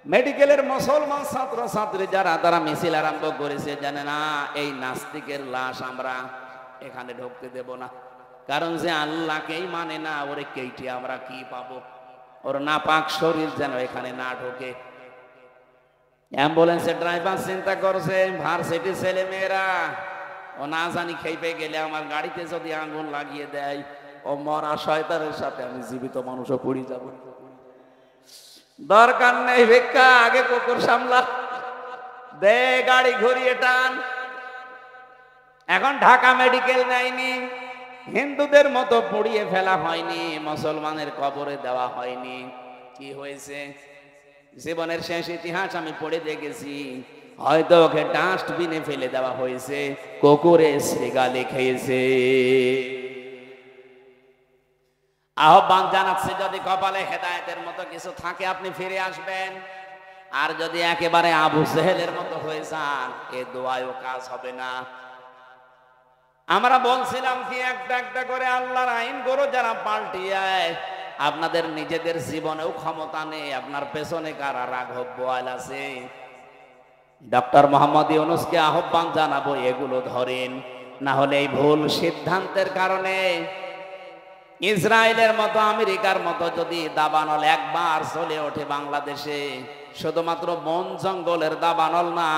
মেডিকেলের মুসলমান ছাত্র ছাত্রী যারা, তারা মিছিল আরম্ভ করেছে, জানে না এই নাস্তিকের লাশ আমরা এখানে ঢুকতে দেব না, কারণ যে আল্লাহকেই মানে না, ওরে কেটে আমরা কি পাবো? ওর নাপাক শরীর যেন এখানে না ঢোকে। অ্যাম্বুলেন্সের ড্রাইভার চিন্তা করছে, ভার্সিটির ছেলে মেয়েরা ও না জানি খেপে গেলে আমার গাড়িতে যদি আগুন লাগিয়ে দেয়, ও মরা শয়তানের সাথে আমি জীবিত মানুষও পড়ে যাব। দরকার নেই ভিক্ষা, আগে কুকুর সামলা, দে গাড়ি ঘুরিয়ে টান। এখন ঢাকা মেডিকেল নেয়নি, হিন্দুদের মতো পুড়িয়ে ফেলা হয়নি, মুসলমানের কবরে দেওয়া হয়নি। কি হয়েছে? জীবনের শেষ ইতিহাস আমি পড়ে দেখেছি, হয়তো ওকে ডাস্টবিনে ফেলে দেওয়া হয়েছে, কুকুরে শ্রীগালি খেয়েছে। আহ্বান জানাচ্ছে, যদি কপালে হেদায়েতের মতো কিছু থাকে আপনি ফিরে আসবেন, আর যদি একেবারে আবু জেহেলের মতো হয়ে যান, এ দোয়ায়ও কাজ হবে না। আমরা বলছিলাম কি, একটা একটা করে আল্লাহর আইন গুলো যারা পাল্টিয়ে, আপনাদের নিজেদের জীবনেও ক্ষমতা নেই, আপনার পেছনে কারা রাঘব বোয়াল আছে। ডক্টর মোহাম্মদ ইউনূসকে আহ্বান জানাবো, এগুলো ধরেন, না হলে এই ভুল সিদ্ধান্তের কারণে ইসরায়েলের মতো, আমেরিকার মতো যদি দাবানল একবার চলে ওঠে বাংলাদেশে, শুধুমাত্র বন জঙ্গলের দাবানল না,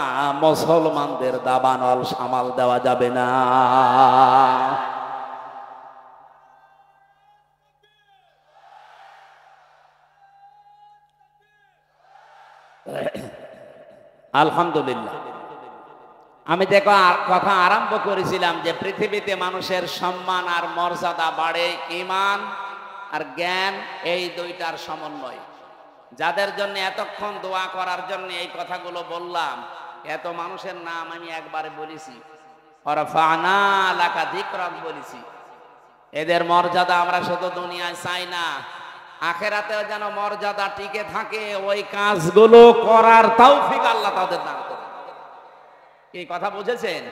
মুসলমানদের দাবানল সামাল দেওয়া যাবে না। আলহামদুলিল্লাহ। আমি দেখো কথা আরম্ভ করেছিলাম যে পৃথিবীতে মানুষের সম্মান আর মর্যাদা বাড়ে ঈমান আর জ্ঞান, এই দুইটার সমন্বয়। যাদের জন্য এতক্ষণ দোয়া করার জন্য এই কথাগুলো বললাম, এত মানুষের নাম আমি একবারে বলেছি, ওয়ারফা'না লাকা যিকরাক বলেছি। এদের মর্যাদা আমরা শুধু দুনিয়ায় চাই না, আখেরাতেও যেন মর্যাদা টিকে থাকে, ওই কাজগুলো করার তৌফিক আল্লাহ তাদের দান করুন। এই কথা বুঝেছেন?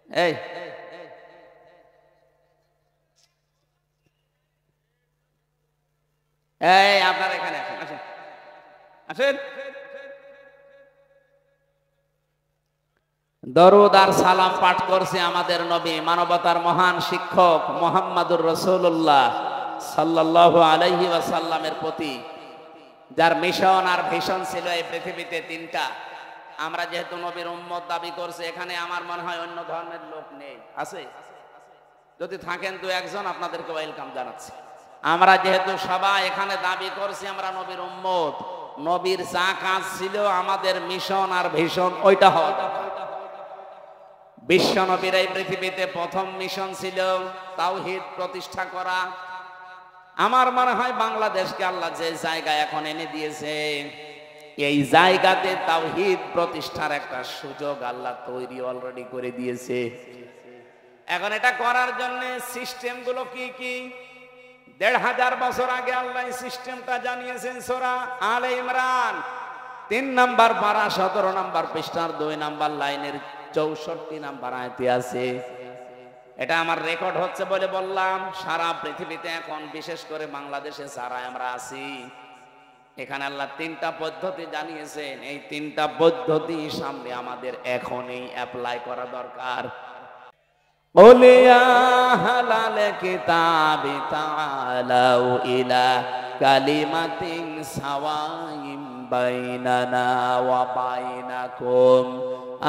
এই এই আপনারা এখানে আসেন, আসেন, আসেন। দরুদ আর সালাম পাঠ করছে আমাদের নবী, মানবতার মহান শিক্ষক মুহাম্মদুর রাসূলুল্লাহ সাল্লাল্লাহু আলাইহি ওয়াসাল্লামের প্রতি, যার মিশন আর ভিশন ছিল এই পৃথিবীতে তিনটা। আমরা যেহেতু নবীর উম্মত দাবি করছে, এখানে আমার মনে হয় অন্য ধর্মের লোক নেই, আছে? যদি থাকেন তো একজন, আপনাদেরকে ওয়েলকাম জানাচ্ছি। আমরা যেহেতু সবাই এখানে দাবি করছি আমরা নবীর উম্মত, নবীর যা কাজ ছিল আমাদের মিশন আর ভিশন ওইটা হওয়া দরকার। বিশ্ব নবীর এই পৃথিবীতে প্রথম মিশন ছিল তাওহীদ প্রতিষ্ঠা করা। আমার মনে হয় বাংলাদেশকে আল্লাহ যে জায়গায় এখন এনে দিয়েছে, এই জায়গাতে তাওহীদ প্রতিষ্ঠার একটা সুযোগ আল্লাহ তৈরি অলরেডি করে দিয়েছে। এখন এটা করার জন্য সিস্টেম গুলো কি কি? ১৫০০ বছর আগে আল্লাহ সিস্টেমটা জানিয়েছেন সূরা আলে ইমরান ৩ নম্বর পারা ১৭ নম্বর পৃষ্ঠার ২ নম্বর লাইনের ৬৪ নম্বর আয়াতে আছে। এটা আমার রেকর্ড হচ্ছে বলে বললাম। সারা পৃথিবীতে এখন বিশেষ করে বাংলাদেশে যারা আমরা আছি, এখানে আল্লাহ তিনটা পদ্ধতি জানিয়েছেন, এই তিনটা পদ্ধতি সামনে আমাদের এখনই অ্যাপ্লাই করা দরকার। قل يا أهل الكتاب تعالوا إلى كلمة سواء بيننا وبينكم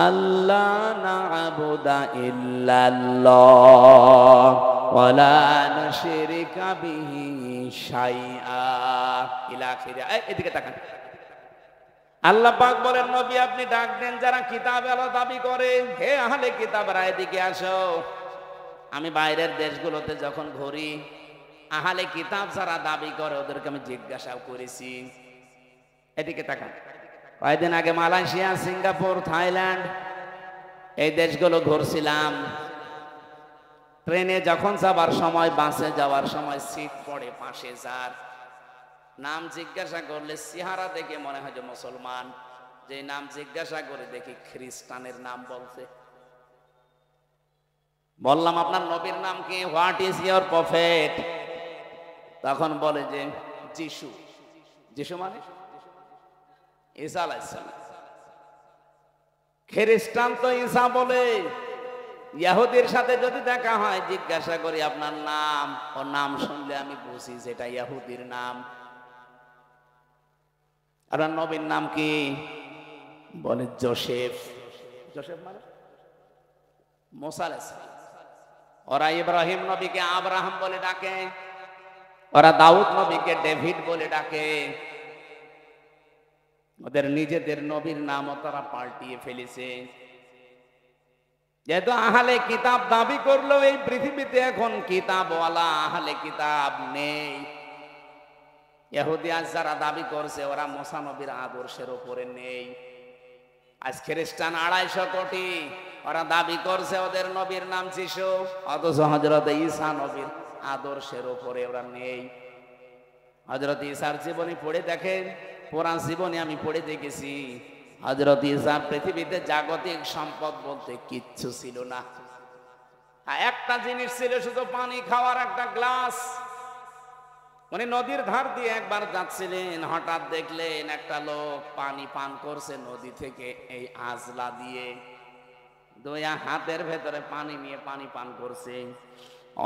ألا نعبد إلا الله ولا نشرك به شيئا إلى آخره। এদিকে তাকান। আল্লাহ পাক বলেন, নবী আপনি ডাক দেন যারা কিতাব আলো দাবি করে, হে আহলে কিতাবরা এদিকে আসো। আমি বাইরের দেশগুলোতে যখন ঘুরি, আহলে কিতাব যারা দাবি করে ওদেরকে আমি জিজ্ঞাসা করেছি। এদিকে তাকান। কয়েকদিন আগে মালয়েশিয়া, সিঙ্গাপুর, থাইল্যান্ড এই দেশগুলো ঘুরছিলাম। ট্রেনে যখন যাবার সময়, বাসে যাওয়ার সময় সিট পড়ে পাশে যার নাম জিজ্ঞাসা করলে চেহারা দেখে মনে হয় যে মুসলমান, যে নাম জিজ্ঞাসা করে দেখি খ্রিস্টানের নাম বলছে। বললাম আপনার নবীর নাম কি? What is your prophet? তখন বলে যে যিশু। যিশু মানে ঈসা আলাইহিস সালাম। খ্রিস্টান তো ঈসা বলে। ইহুদির সাথে যদি দেখা হয় জিজ্ঞাসা করি আপনার নাম, ও নাম শুনলে আমি বুঝি যেটা ইহুদির নাম। আপনার নবীর নাম কি? বলে জোসেফ। জোসেফ মানে মুসা আলাইহিস সালাম। ওরা ইব্রাহিম নবীকে আব্রাহাম বলে ডাকে, ওরা দাউদ নবীকে ডেভিড বলে ডাকে। ওদের নিজেদের নবীর নামও তারা পাল্টিয়ে ফেলেছে। যেহেতু আহলে কিতাব দাবি করলো, এই পৃথিবীতে এখন কিতাবওয়ালা আহলে কিতাব নেই। ইহুদি আজ যারা দাবি করছে ওরা মুসা নবীর আদর্শের উপরে নেই। আজ খ্রিস্টান 250 কোটি, ওরা দাবি করছে ওদের নবীর নাম যিশু, অথচ হযরত ঈসা নবীর আদর্শের উপরে ওরা নেই। হযরত ঈসার জীবনী পড়ে দেখেন, পুরাণ জীবনী আমি পড়ে দেখেছি। হযরত ঈসার পৃথিবীতে জাগতিক সম্পদ বলতে কিচ্ছু ছিল না। একটা জিনিস ছিল, শুধু পানি খাওয়ার একটা গ্লাস। উনি নদীর ধার দিয়ে একবার যাচ্ছিলেন, হঠাৎ দেখলেন একটা লোক পানি পান করছে নদী থেকে এই আজলা দিয়ে। দুই হাতের ভেতরে পানি নিয়ে পানি পান করছে।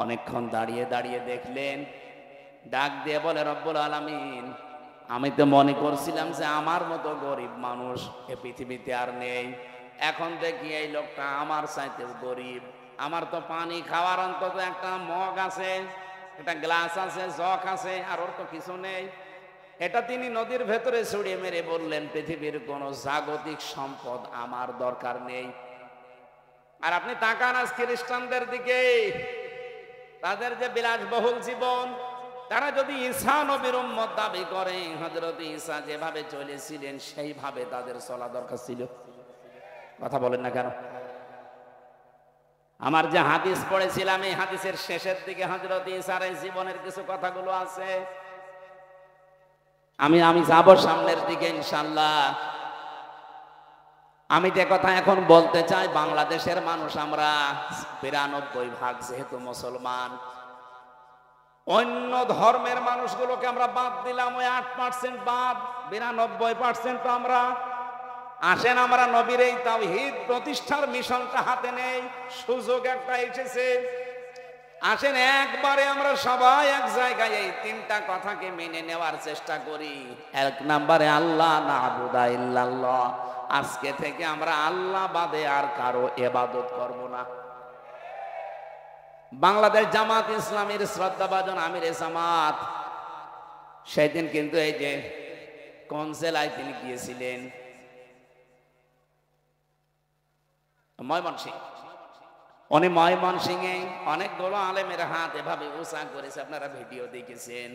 অনেকক্ষণ দাঁড়িয়ে দাঁড়িয়ে দেখলেন, ডাক দিয়ে বলে, রব্বুল আলামিন, আমি তো মনে করছিলাম যে আমার মতো গরিব মানুষ এ পৃথিবীতে আর নেই। এখন দেখি এই লোকটা আমার চাইতেও গরিব। আমার তো পানি খাওয়ার অন্তত একটা মগ আছে, একটা গ্লাস আছে, জগ আছে, আর ওর তো কিছু নেই। এটা তিনি নদীর ভেতরে ছড়িয়ে মেরে বললেন, পৃথিবীর কোন জাগতিক সম্পদ আমার দরকার নেই। আর আপনি তাকান আজ খ্রিস্টানদের দিকে, তাদের যে বিলাসবহুল জীবন, তারা যদি ঈসা নবীর উম্মত দাবি করে, হযরত ঈসা যেভাবে চলেছিলেন সেইভাবে তাদের চলা দরকার ছিল। কথা বলেন না কেন? আমার যে হাদিস পড়েছিলাম, এই হাদিসের শেষের দিকে হযরত ঈসার এই জীবনের কিছু কথাগুলো আছে। আমি যাব সামনের দিকে ইনশাআল্লাহ। আমি যে কথা এখন বলতে চাই, বাংলাদেশের মানুষ আমরা 92% যেহেতু মুসলমান, অন্য ধর্মের মানুষগুলোকে আমরা বাদ দিলাম, ওই 8% বাদ, 92% তো আমরা। আসেন আমরা নবীর এই তাওহীদ প্রতিষ্ঠার মিশনটা হাতে নেই, সুযোগ একটা এসেছে। আসেন একবারে আমরা সবাই এক জায়গায় এই তিনটা কথাকে মেনে নেওয়ার চেষ্টা করি। 1 নম্বরে আল্লাহ না'বুদা ইল্লাল্লাহ, আজকে থেকে আমরা আল্লাহ বাদে আর কারো ইবাদত করব না। বাংলাদেশ জামাত ইসলামীর শ্রদ্ধাভাজন আমিরে জামাত সেদিন কিন্তু এই যে কোন জেলায় তিনি গিয়েছিলেন, ময়মনসিংহ। উনি ময়মনসিংহে অনেকগুলো আলেমের হাত এভাবে উঁচা করেছে, আপনারা ভিডিও দেখেছেন।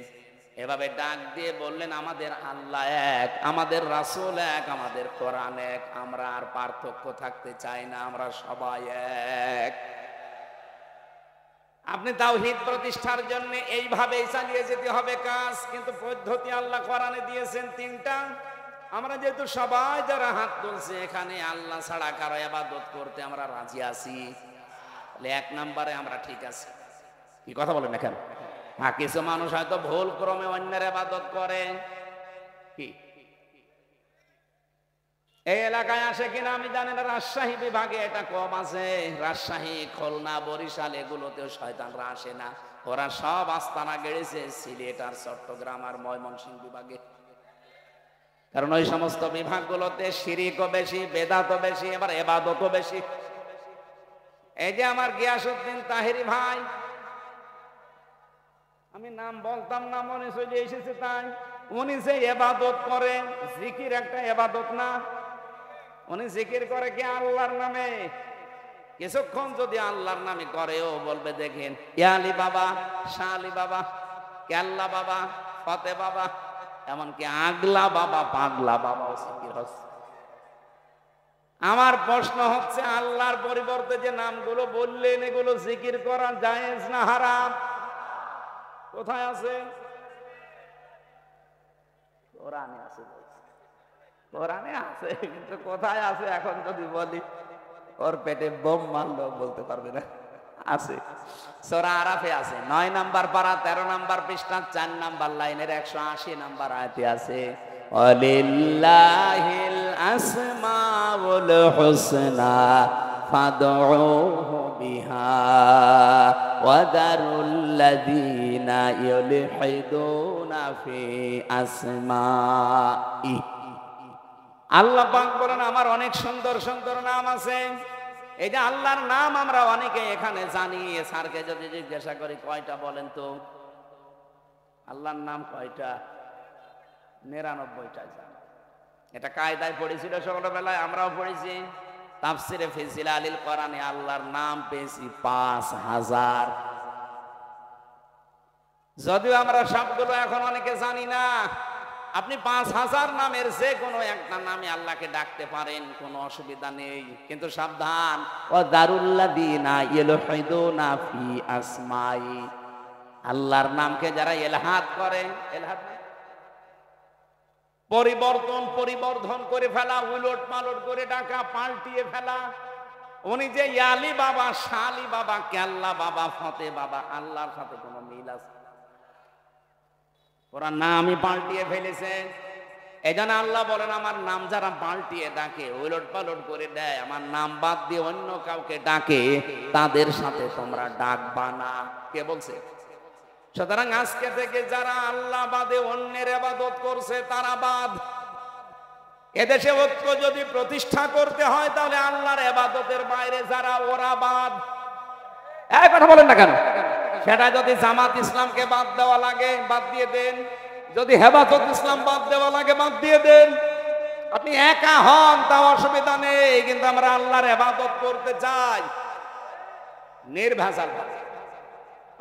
এভাবে ডাক দিয়ে বললেন, আমাদের আল্লাহ এক, আমাদের রাসূল এক, আমাদের কোরআন এক, আমরা আর পার্থক্য থাকতে চাই না, আমরা সবাই এক। আপনি তাওহীদ প্রতিষ্ঠার জন্য এইভাবেই চালিয়ে যেতে হবে কাজ, কিন্তু পদ্ধতি আল্লাহ কোরআনে দিয়েছেন 3টা। আমরা যেহেতু সবাই যারা হাত তুলছে এখানে আল্লাহ ছাড়া কারো ইবাদত করতে আমরা রাজি আছি, তাহলে 1 নম্বরে আমরা ঠিক আছি। কি কথা বলেন না কেন? কিছু মানুষ হয়তো ভুল ক্রমে অন্যের ইবাদত করে, কি এই এলাকায় আসে কিনা আমি জানি না, রাজশাহী বিভাগে এটা কম আছে। রাজশাহী, খুলনা, বরিশাল এগুলোতেও শয়তানরা আসে না, ওরা সব আস্তানা গেড়েছে সিলেট আর চট্টগ্রাম আর ময়মনসিংহ বিভাগে। কারণ ওই সমস্ত বিভাগগুলোতে শিরিকও বেশি, বেদাতও বেশি, এবার এবাদতও বেশি। এই যে আমার গিয়াসউদ্দিন তাহেরি ভাই, আমি নাম বলতাম না, মনে চলে এসেছে তাই, উনি যে এবাদত করে, জিকির একটা এবাদত না? উনি জিকির করে কি আল্লাহর নামে, কিছুক্ষণ যদি আল্লাহর নামে করে, ও বলবে দেখেন ইয়া আলী বাবা, শাহ আলী বাবা, কেল্লা বাবা, ফতে বাবা, এমনকি আগলা বাবা, পাগলা বাবাও জিকির হচ্ছে। আমার প্রশ্ন হচ্ছে, আল্লাহর পরিবর্তে যে নামগুলো বললেন এগুলো জিকির করা জায়েজ না হারাম? কোথায় আছে? কোরআনে আছে, কোরআনে আছে, কিন্তু কোথায় আছে এখন যদি বলি ওর পেটে বোম মারলো বলতে পারবে না। আছে, সূরা আরাফে আছে, 9 নাম্বার পারা, 13 নাম্বার পৃষ্ঠা, 4 নাম্বার লাইনের 180 নাম্বার আয়াতে আছে, ওয়ালিল্লাহিল আসমাউল হুসনা ফাদউহু বিহা ওয়াদারুল্লাযীনা ইউলহিদুনা ফি আসমাই। আল্লাহ পাক বলেন আমার অনেক সুন্দর সুন্দর নাম আছে। এই যে আল্লাহর নাম আমরা অনেকে এখানে জানি, স্যারকে যদি জিজ্ঞাসা করি কয়টা বলেন তো, আল্লাহর নাম কয়টা? 99টা জানি। এটা কায়দায় পড়েছিল ছোটবেলায়, আমরাও পড়েছি। তাফসিরে ফি জিলালিল কোরআনে আল্লাহর নাম পেয়েছি 5000। যদিও আমরা সবগুলো এখন অনেকে জানি না। আপনি 5000 নামের যে কোনো একটা নামে আল্লাহকে ডাকতে পারেন, কোনো অসুবিধা নেই। কিন্তু সাবধান, ওয়াদারুল্লাযীনা ইউলহিদুনা ফি আসমাই, আল্লাহর নামকে যারা ইলহাদ করে, ইলহাদ পরিবর্ধন করে ফেলা, উলট পালট করে ডাকা, পাল্টিয়ে ফেলা। উনি যে ইয়ালি বাবা, শালি বাবা, কেল্লা বাবা, ফতে বাবা, আল্লাহর সাথে কোনো মিল আছে? ওরা নামই পাল্টিয়ে ফেলেছে। এই জন্য আল্লাহ বলেন আমার নাম যারা পাল্টিয়ে ডাকে, উলট পালট করে দেয়, আমার নাম বাদ দিয়ে অন্য কাউকে ডাকে, তাদের সাথে তোমরা ডাকবা না। কে বলছে? সুতরাং আজকে থেকে যারা আল্লাহ বাদে অন্যের ইবাদত করছে তারা বাদ। এদেশে ঐক্য যদি প্রতিষ্ঠা করতে হয় তাহলে আল্লাহর ইবাদতের বাইরে যারা, ওরা বাদ। এই কথা বলেন না কেন? সেটা যদি জামাত ইসলামকে বাদ দেওয়া লাগে বাদ দিয়ে দেন, যদি হেফাজত ইসলাম বাদ দেওয়া লাগে বাদ দিয়ে দেন। আপনি একা হন তাও অসুবিধা নেই, কিন্তু আমরা আল্লাহর ইবাদত করতে চাই নির্ভেজাল।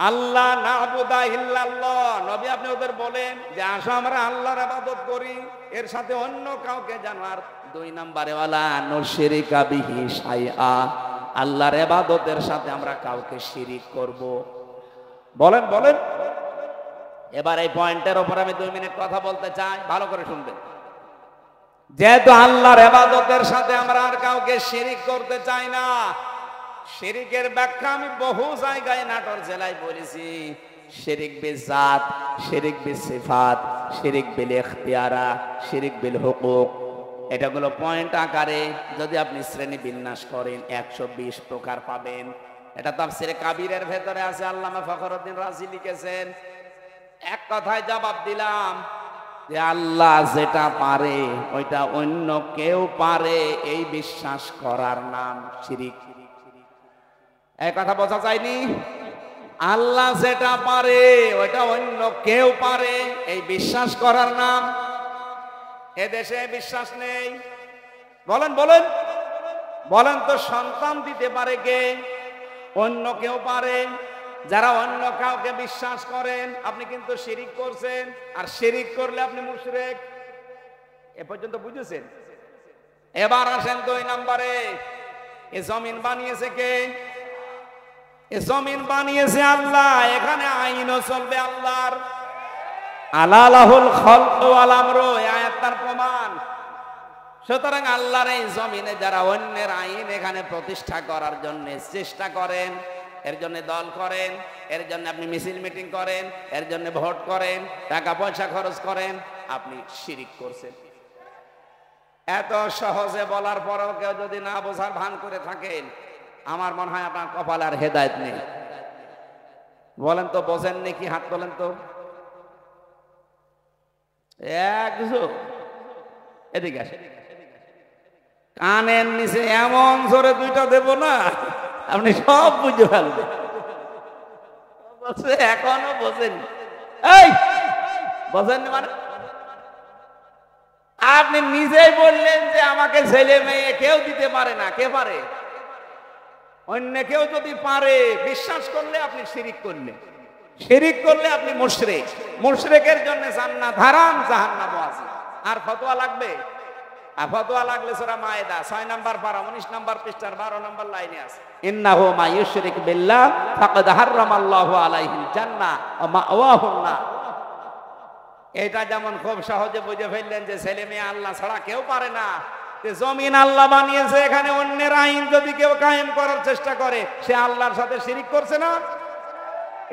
আল্লাহ না'বুদা ইল্লাল্লাহ, নবী আপনি ওদের বলেন যে আসো আমরা আল্লাহর ইবাদত করি, এর সাথে অন্য কাউকে যেন আর 2 নম্বরে ওয়ালা নুশরিকা বিহি শাইআ, আল্লাহর ইবাদতের সাথে আমরা কাউকে শিরিক করব। বলেন বলেন। এবার এই পয়েন্টের উপর আমি 2 মিনিট কথা বলতে চাই, ভালো করে শুনবেন। যেহেতু আল্লাহর ইবাদতের সাথে আমরা আর কাউকে শিরিক করতে চাই না, শিরিকের ব্যাখ্যা আমি বহু জায়গায় নাটোর জেলায় বলেছি। শিরিক বিল জাত, শিরিক বিল সিফাত, শিরিক বিল ইখতিয়ারা, শিরিক বিল হুকুক, এটাগুলো পয়েন্ট আকারে যদি আপনি শ্রেণী বিন্যাস করেন 120 প্রকার পাবেন। এটা তাফসিরে কাবীরের ভেতরে আছে, আল্লামা ফখরুদ্দিন রাজি লিখেছেন। এক কথায় জবাব দিলাম যে আল্লাহ যেটা পারে ওইটা অন্য কেউ পারে, এই বিশ্বাস করার নাম শিরিক। এই কথা বোঝা যায়নি? আল্লাহ যেটা পারে ওইটা অন্য কেউ পারে, এই বিশ্বাস করার নাম। এদেশে বিশ্বাস নেই। বলেন বলেন বলেন তো, সন্তান দিতে পারে কে? অন্য কেউ পারে। যারা অন্য কাউকে বিশ্বাস করেন আপনি কিন্তু শিরিক করছেন, আর শিরিক করলে আপনি মুশরিক। এ পর্যন্ত বুঝেছেন? এবার আসেন 2 নম্বরে, এ জমিন বানিয়েছে কে? এ জমিন বানিয়েছে আল্লাহ, এখানে আইনও চলবে আল্লাহর। আলা লাহুল খালকু ওয়াল আমরু, এই আয়াতটার প্রমাণ। সুতরাং আল্লাহর এই জমিনে যারা অন্যের আইন এখানে প্রতিষ্ঠা করার জন্য চেষ্টা করেন, এর জন্য দল করেন, এর জন্য আপনি মিছিল মিটিং করেন, এর জন্য ভোট করেন, টাকা পয়সা খরচ করেন, আপনি শিরিক করছেন। এত সহজে বলার পরেও কেউ যদি না বোঝার ভান করে থাকেন, আমার মনে হয় আপনার কপালে আর হেদায়েত নেই। বলেন তো বোঝেন নাকি? হাত বলেন তো। একজন এদিকে আসে, কানের নিচে এমন জোরে দুইটা দেব না, আপনি সব বুঝে ফেলবেন। এখনো বোঝেন? এই বোঝেন মানে আপনি নিজেই বললেন যে আমাকে ছেলে মেয়ে কেউ দিতে পারে না। কে পারে? অন্য কেউ যদি পারে, বিশ্বাস করলে আপনি শিরিক করলেন। শিরিক করলে আপনি মুশরিক। মুশরিকের জন্য জান্নাত হারাম, জাহান্নাম ওয়াজিব। আর ফতোয়া লাগবে? আর ফতোয়া লাগলে সূরা মায়েদা 6 নম্বর পারা 19 নম্বর পৃষ্ঠার 12 নম্বর লাইনে আছে, ইন্নাহু মা ইউশরিক বিল্লাহ ফাকাদ হারামাল্লাহু আলাইহিল জান্নাহ ওয়া মাওয়াহুন নার। এটা যেমন খুব সহজে বুঝে ফেললেন যে ছেলে মেয়ে আল্লাহ ছাড়া কেউ পারে না, জমিন আল্লাহ বানিয়েছে, এখানে অন্যের আইন যদি কেউ কায়েম করার চেষ্টা করে সে আল্লাহর সাথে শিরিক করছে না।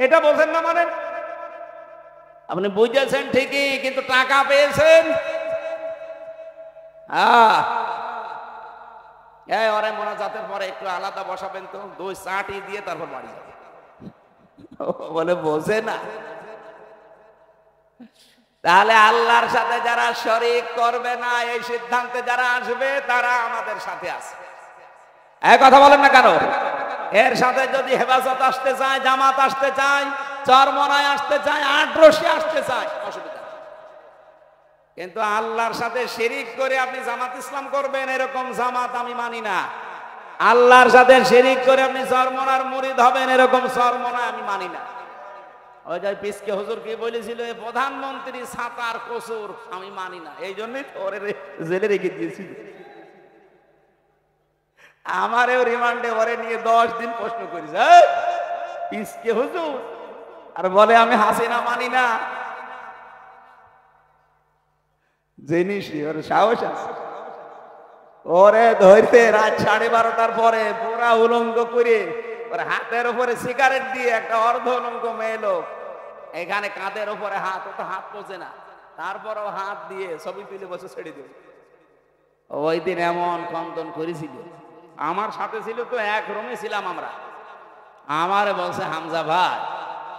এটা বলছেন না? মানে আপনি বুঝেছেন ঠিকই, কিন্তু টাকা পেয়েছেন। এই ওরে মোনাজাতের পরে একটু আলাদা বসাবেন তো, 2 চাটি দিয়ে তারপর বাড়ি যাবে। বলে বোঝে না। তাহলে আল্লাহর সাথে যারা শরীক করবে না, এই সিদ্ধান্তে যারা আসবে তারা আমাদের সাথে আছে। এই কথা বলেন না কেন? এর সাথে যদি হেফাজত আসতে চায়, জামাত আসতে চায়, চরমনায় আসতে চায়, আটরশি আসতে চায়, অসুবিধা নেই। কিন্তু আল্লাহর সাথে শিরিক করে আপনি জামাত ইসলাম করবেন, এরকম জামাত আমি মানি না। আল্লাহর সাথে শিরিক করে আপনি চরমনার মুরিদ হবেন, এরকম চরমনা আমি মানি না। ওই যে পিসকে হুজুর কি বলেছিল, প্রধানমন্ত্রী ছাতার কসুর আমি মানি না, এই জন্যই ওরে জেলে রেখে দিয়েছিল। আমারেও রিমান্ডে ওরে নিয়ে 10 দিন প্রশ্ন করেছে, পিসকে হুজুর, আর বলে আমি হাসিনা মানি না। জিনিসই ওর সাহস আছে। ওরে ধরতে রাত 12:30টার পরে পুরা উলঙ্গ করে ওর হাতের উপরে সিগারেট দিয়ে একটা অর্ধ উলঙ্গ মেয়ে লোক, এখানে কাঁধের উপরে হাত, ও তো হাত পচে না, তারপরও হাত দিয়ে ছবি তুলে বসে ছেড়ে দেবে। ওই দিন এমন কন্দন করেছিল, আমার সাথে ছিল তো, এক রুমে ছিলাম আমরা। আমারে বলছে, হামজা ভাই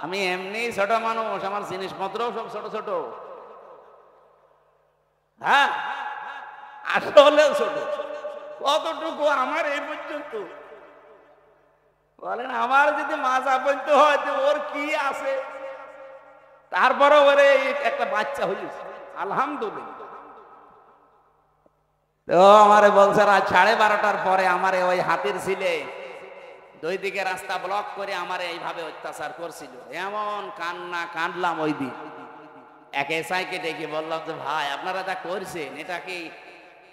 আমি এমনি ছোট মানুষ, আমার জিনিসপত্র সব ছোট ছোট। হ্যাঁ আসলেও ছোট। কতটুকু? আমার এই পর্যন্ত। বলেন আমার যদি মাজা পর্যন্ত হয় তো ওর কি আছে? তারপরে ওরে একটা বাচ্চা হয়েছে, আলহামদুলিল্লাহ। তো আমারে বলছে রাত 12:30টার পরে আমারে ওই হাতির ছিলে 2 দিকে রাস্তা ব্লক করে আমারে এইভাবে অত্যাচার করছিল। এমন কান্না কাঁদলাম ওই দিন। এক এসআইকে ডেকে বললাম যে ভাই আপনারা যা করছেন এটা কি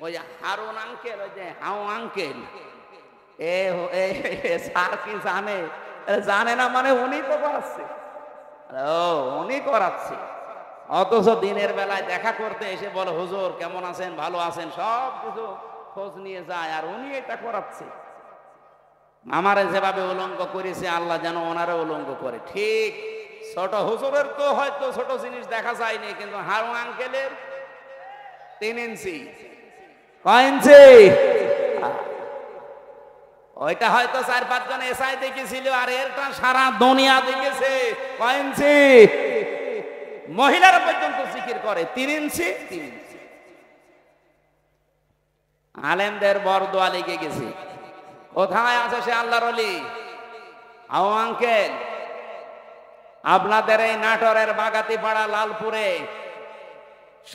ওই হারুন আঙ্কেল, ওই যে হাউ আঙ্কেল, স্যার কি জানে? জানে না মানে উনি তো করাচ্ছে। ও উনি করাচ্ছে, অথচ দিনের বেলায় দেখা করতে এসে বলে হুজুর কেমন আছেন, ভালো আছেন, সব কিছু খোঁজ নিয়ে যায়, আর উনি এটা করাচ্ছে। আমারে যেভাবে উলঙ্গ করেছে আল্লাহ যেন ওনারে উলঙ্গ করে। ঠিক ছোট হুজুরের তো হয়তো ছোট জিনিস দেখা যায়নি, কিন্তু হারু আঙ্কেলের 3 ইঞ্চি। কয় ইঞ্চি? ওইটা হয়তো 4-5 জন এসআই দেখেছিল, আর এরটা সারা দুনিয়া দেখেছে। কয় ইঞ্চি? মহিলারা পর্যন্ত জিকির করে 3 ইঞ্চি 3 ইঞ্চি। আলেমদের বরদোয়া লেগে গেছে। কোথায় আছে সে আল্লাহর ওলি? হাউ আঙ্কেল আপনাদের এই নাটোরের বাগাতিপাড়া, লালপুরে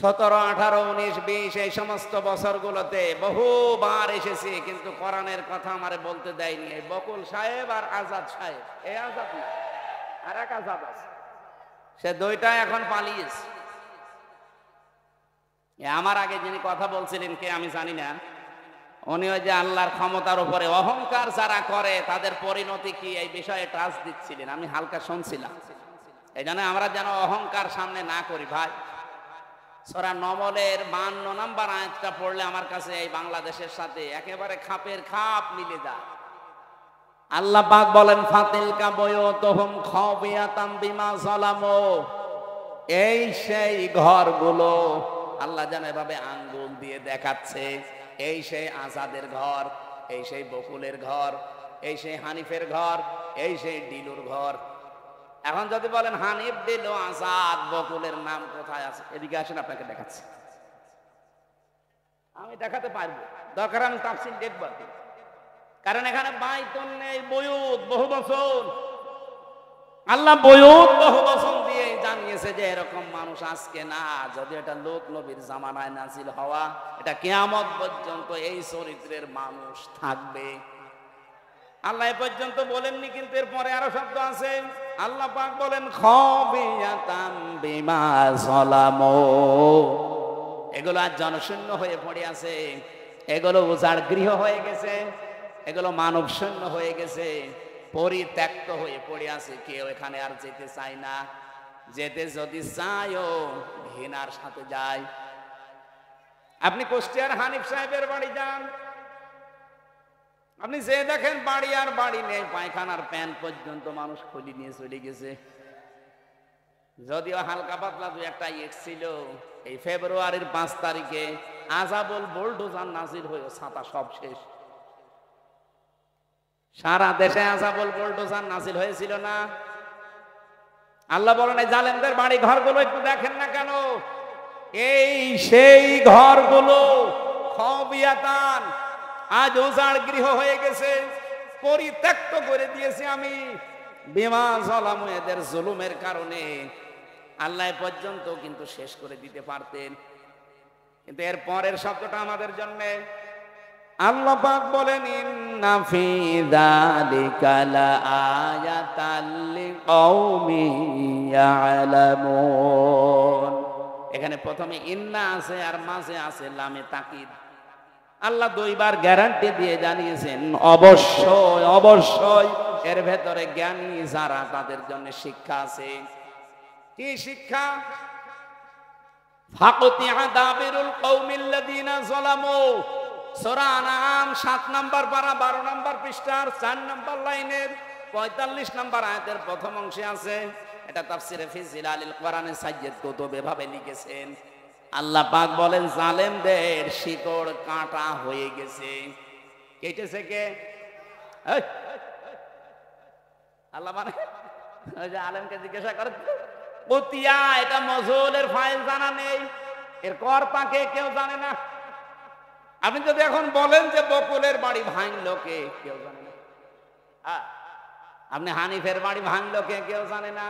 17, 18, 19, 20 এই সমস্ত বছরগুলোতে বহুবার এসেছি, কিন্তু কোরআনের কথা আমারে বলতে দেয়নি। এই বকুল সাহেব আর আজাদ সাহেব, এই আজাদ না, আর এক আজাদ আছে, সে 2টা এখন পালিয়েছে। আমার আগে যিনি কথা বলছিলেন কে আমি জানি না, উনি ওই যে আল্লাহর ক্ষমতার উপরে অহংকার যারা করে তাদের পরিণতি কি এই বিষয়ে টাচ দিচ্ছিলেন, আমি হালকা শুনছিলাম। এই জন্য আমরা যেন অহংকার সামনে না করি ভাই। সূরা নমলের 52 নম্বর আয়াতটা পড়লে আমার কাছে এই বাংলাদেশের সাথে একেবারে খাপের খাপ মিলে যায়। আল্লাহ পাক বলেন ফাতিলকা বুয়ুতুহুম খাবিয়াতাম বিমা যালামু, এই সেই ঘরগুলো আল্লাহ যেন এভাবে আঙ্গুল দিয়ে দেখাচ্ছে, এই সেই আজাদের ঘর, এই সেই বকুলের ঘর, এই সেই হানিফের ঘর, এই সেই ডিলুর ঘর। এখন যদি বলেন হানিফ, ডিলু, আজাদ, বকুলের নাম কোথায় আছে, এদিকে আসেন আপনাকে দেখাচ্ছি। আমি দেখাতে পারবো, দরকার আমি তাফসীর দেখব, কারণ এখানে বাইতুন নেই, বয়ুত, বহু বচন। আল্লাহ বয়ুত বহু বচন দিয়ে জানিয়েছে যে এরকম মানুষ আজকে না, যদি এটা লোক নবীর জামানায় নাজিল হওয়া, এটা কিয়ামত পর্যন্ত এই চরিত্রের মানুষ থাকবে। আল্লাহ এ পর্যন্ত বলেননি, কিন্তু এরপরে আরো শব্দ আছে। আল্লাহ পাক বলেন খাবিয়াতাম বিমা যালামু, এগুলো আজ জনশূন্য হয়ে পড়ে আছে, এগুলো উজাড় গৃহ হয়ে গেছে, এগুলো মানব শূন্য হয়ে গেছে, পরিত্যক্ত হয়ে পড়ে আছে, কেউ এখানে আর যেতে চায় না। যেতে যদি চায়ও ঘৃণার সাথে যায়। আপনি কুষ্টিয়ার হানিফ সাহেবের বাড়ি যান, আপনি যে দেখেন বাড়ি আর বাড়ি নেই, পায়খানার প্যান্ট পর্যন্ত মানুষ খুলি নিয়ে চলে গেছে। যদিও হালকা পাতলা দু একটা ইট ছিল, এই ফেব্রুয়ারির 5 তারিখে আযাবুল বুলডোজার নাজিল হয়ে ছাতা সব শেষ। সারা দেশে আযাবুল বুলডোজার নাজিল হয়েছিল না? আল্লাহ বলেন এই জালেমদের বাড়ি ঘরগুলো একটু দেখেন না কেন? এই সেই ঘরগুলো খাবিয়াতান, আজ উজাড় গৃহ হয়ে গেছে, পরিত্যক্ত করে দিয়েছি আমি বিমা যালামু, এদের জুলুমের কারণে। আল্লাহ পর্যন্ত কিন্তু শেষ করে দিতে পারতেন, কিন্তু এর পরের শব্দটা আমাদের জন্য। আল্লাহ পাক বলেন ইন্না ফি যালিকা লাআয়াতাল লিকাউমিন ইয়ালামুন। এখানে প্রথমে ইন্না আছে আর মাঝে আছে লামে তাকিদ। আল্লাহ দুইবার গ্যারান্টি দিয়ে জানিয়েছেন অবশ্যই অবশ্যই এর ভেতরে জ্ঞানী যারা, তাদের জন্য শিক্ষা আছে। কি শিক্ষা? ফাকুতিআ দাবিরুল কওমিল্লাযিনা যালামু, সূরা আনআম 7 নম্বর পারা 12 নম্বর পৃষ্ঠার 4 নম্বর লাইনের 45 নম্বর আয়াতের প্রথম অংশে আছে। এটা তাফসিরে ফি জিলালিল কোরআনে সাইয়্যিদ কুতুব এভাবে লিখেছেন। আল্লাহ পাক বলেন জালেমদের শিকড় কাটা হয়ে গেছে। কেটেছে কে? আল্লাহ মানে ওই যে আলেমকে জিজ্ঞাসা করে কুতিয়া, এটা মজহুলের ফাইল জানা নেই, এর কর্তা কে কেউ জানে না। আপনি যদি এখন বলেন যে বকুলের বাড়ি ভাঙলো কে, কেউ জানে না। আপনি হানিফের বাড়ি ভাঙলো কে, কেউ জানে না।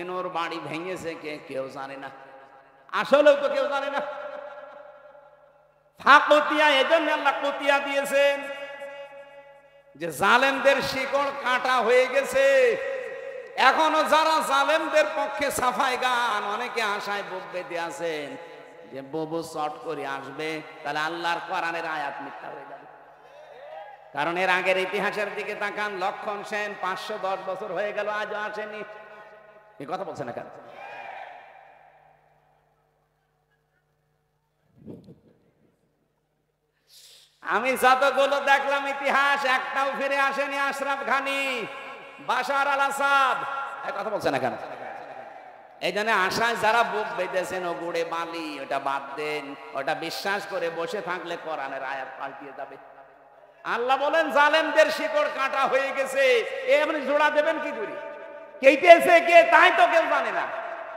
ইনুর বাড়ি ভেঙেছে কে, কেউ জানে না। আসলেও তো কেউ জানে না। ফাকুতিয়া, এজন্য আল্লাহ কুতিয়া দিয়েছেন যে জালেমদের শিকড় কাটা হয়ে গেছে। এখনো যারা জালেমদের পক্ষে সাফাই গান, অনেকে আশায় বুক বেঁধে আছেন যে ববু চট করে আসবে, তাহলে আল্লাহর কোরআনের আয়াত মিথ্যা হয়ে যাবে। কারণ এর আগের ইতিহাসের দিকে তাকান, লক্ষণ সেন 510 বছর হয়ে গেল, আজও আসেনি। এই কথা বলছে না কেন? আমি যতগুলো দেখলাম ইতিহাস, একটাও ফিরে আসেনি আশরাফ ঘানি, বাশার আল আসাদ। এই কথা বলছে না কেন? এই জন্য আশায় যারা বুক বেঁধেছেন ও গুড়ে বালি, ওটা বাদ দেন। ওটা বিশ্বাস করে বসে থাকলে কোরআনের আয়াত পাল্টিয়ে যাবে। আল্লাহ বলেন জালেমদের শিকড় কাটা হয়ে গেছে। এ আপনি জোড়া দেবেন কি করে? কেটেছে কে, তাই তো কেউ জানে না।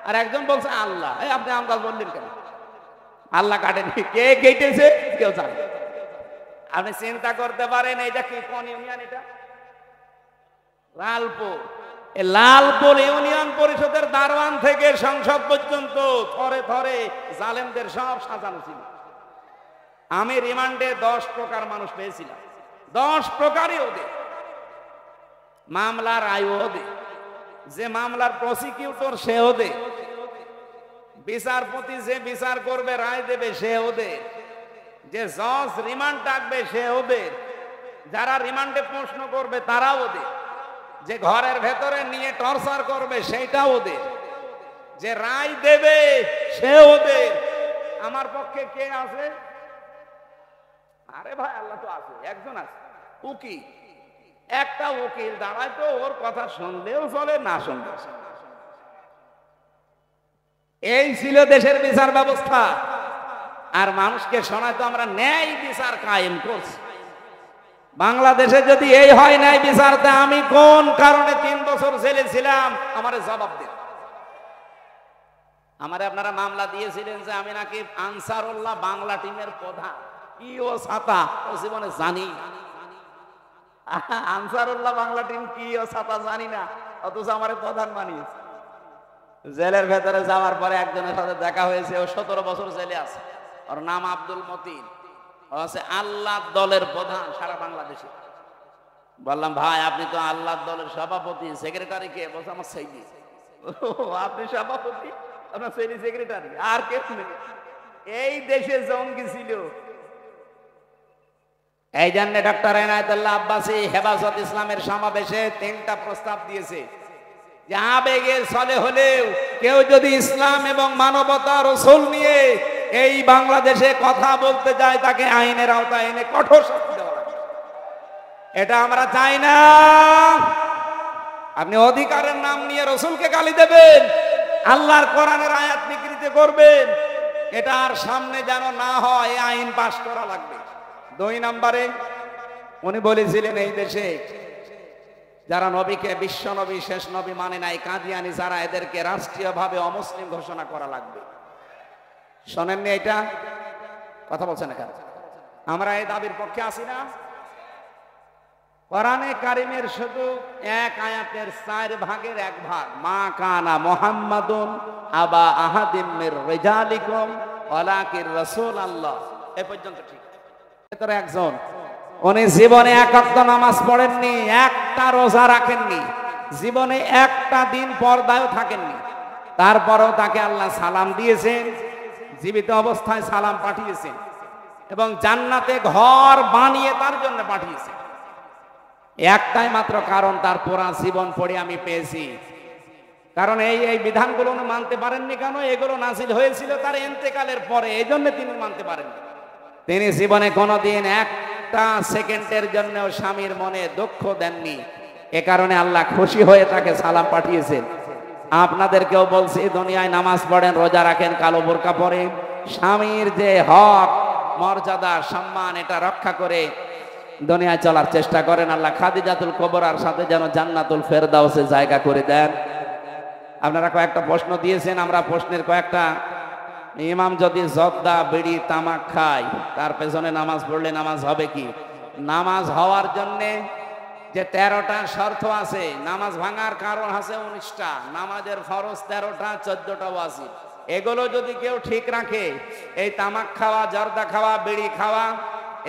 আর একজন বলছে আল্লাহ। এই আপনি আম গাছ বললেন কেন? আল্লাহ কাটেনি, কে কেটেছে কেউ জানে। আপনি চিন্তা করতে পারেন এটা কি, কোন ইউনিয়ন? এটা লালপুর। লালপুর ইউনিয়ন পরিষদের দারোয়ান থেকে সংসদ পর্যন্ত থরে থরে জালেমদের সব সাজানো ছিল। আমি রিমান্ডে 10 প্রকার মানুষ পেয়েছিলাম। 10 প্রকারই ওদের মামলার আয়ু, ওদের যে মামলার প্রসিকিউটর সে ওদের, বিচারপতি যে বিচার করবে রায় দেবে সে ওদের, যে জজ রিমান্ড ডাকবে সে ওদের, যারা রিমান্ডে প্রশ্ন করবে তারা ওদের, যে ঘরের ভেতরে নিয়ে টর্চার করবে সেইটা ওদের, যে রায় দেবে সে ওদের। আমার পক্ষে কে আছে? আরে ভাই আল্লাহ তো আছে, একজন আছে, উকিল। একটা উকিল দাঁড়ায় তো ওর কথা শুনলেও চলে, না শুনলেও চলে। এই ছিল দেশের বিচার ব্যবস্থা। আর মানুষকে শোনায় তো আমরা ন্যায় বিচার কায়েম করছি। বাংলাদেশে যদি এই হয় ন্যায় বিচার, তা আমি কোন কারণে 3 বছর জেলে ছিলাম আমারে জবাব দেন। আমারে আপনারা মামলা দিয়েছিলেন যে আমি নাকি আনসারুল্লাহ বাংলা টিমের প্রধান। কি ও ছাতা ও জীবনে জানি আনসারুল্লাহ বাংলা টিম কি ও ছাতা জানি না, অথচ আমারে প্রধান বানিয়েছে। জেলের ভেতরে যাওয়ার পরে একজনের সাথে দেখা হয়েছে, ও 17 বছর জেলে আছে। ওর নাম আব্দুল মতিন, ও আছে আল্লাহ দলের প্রধান সারা বাংলাদেশে। বললাম ভাই আপনি তো আল্লাহ দলের সভাপতি, সেক্রেটারি কে? বলছে আমার সেইদি। আপনি সভাপতি, আপনার সেইদি সেক্রেটারি, আর কে? এই দেশে জঙ্গি ছিল। এই জন্য ডক্টর এনায়েতুল্লাহ আব্বাসী হেফাজত ইসলামের সমাবেশে 3টা প্রস্তাব দিয়েছে যে আবেগে চলে হলেও কেউ যদি ইসলাম এবং মানবতা রাসূল নিয়ে এই বাংলাদেশে কথা বলতে যায়, তাকে আইনের আওতায় এনে কঠোর শাস্তি দেওয়া লাগবে। এটা আমরা চাই না। আপনি অধিকারের নাম নিয়ে রাসূলকে গালি দেবেন, আল্লাহর কোরআনের আয়াত বিকৃতি করবেন, এটা আর সামনে যেন না হয়, আইন পাশ করা লাগবে। 2 নম্বরে উনি বলেছিলেন এই দেশে যারা নবীকে বিশ্ব নবী শেষ নবী মানে নাই, কাদিয়ানি যারা, এদেরকে রাষ্ট্রীয়ভাবে অমুসলিম ঘোষণা করা লাগবে। শোনেননি এটা? কথা বলছেন না কেন? আমরা এই দাবির পক্ষে আছি না? কোরআনে কারিমের শুধু এক আয়াতের 4 ভাগের 1 ভাগ, মা কানা মুহাম্মাদুন আবা আহাদিম মির রিজালিকুম ওয়ালাকির রাসূলুল্লাহ, এই পর্যন্ত ঠিক। ভিতরে একজন উনি জীবনে 1 ওয়াক্ত নামাজ পড়েননি, একটা রোজা রাখেননি, জীবনে একটা দিন পর্দায়ও থাকেননি, তারপরেও তাকে আল্লাহ সালাম দিয়েছেন, জীবিত অবস্থায় সালাম পাঠিয়েছেন এবং জান্নাতে ঘর বানিয়ে তার জন্য পাঠিয়েছেন। একটাই মাত্র কারণ, তার পুরা জীবন পড়ে আমি পেয়েছি। কারণ এই বিধানগুলো উনি মানতে পারেননি কেন? এগুলো নাযিল হয়েছিল তার ইন্তেকালের পরে, এই জন্য তিনি মানতে পারেননি। তিনি জীবনে কোনোদিন একটা সেকেন্ডের জন্য স্বামীর মনে দুঃখ দেননি। এ কারণে আল্লাহ খুশি হয়ে তাকে সালাম পাঠিয়েছেন। আপনাদেরকেও বলছি, দুনিয়ায় নামাজ পড়েন, রোজা রাখেন, কালো বোরকা পরেন, স্বামীর যে হক, মর্যাদা, সম্মান, এটা রক্ষা করে দুনিয়ায় চলার চেষ্টা করেন। আল্লাহ খাদিজাতুল কুবরার সাথে যেন জান্নাতুল ফেরদাউসে জায়গা করে দেন। আপনারা কয়েকটা প্রশ্ন দিয়েছেন, আমরা প্রশ্নের কয়েকটা, ইমাম যদি জর্দা বিড়ি তামাক খায়, তার পেছনে নামাজ পড়লে নামাজ হবে কি? নামাজ হওয়ার জন্যে যে 13টা শর্ত আছে, নামাজ ভাঙার কারণ আছে 19টা, নামাজের ফরজ 13টা, 14টা ওয়াজিব। এগুলো যদি কেউ ঠিক রাখে, এই তামাক খাওয়া, জর্দা খাওয়া, বিড়ি খাওয়া,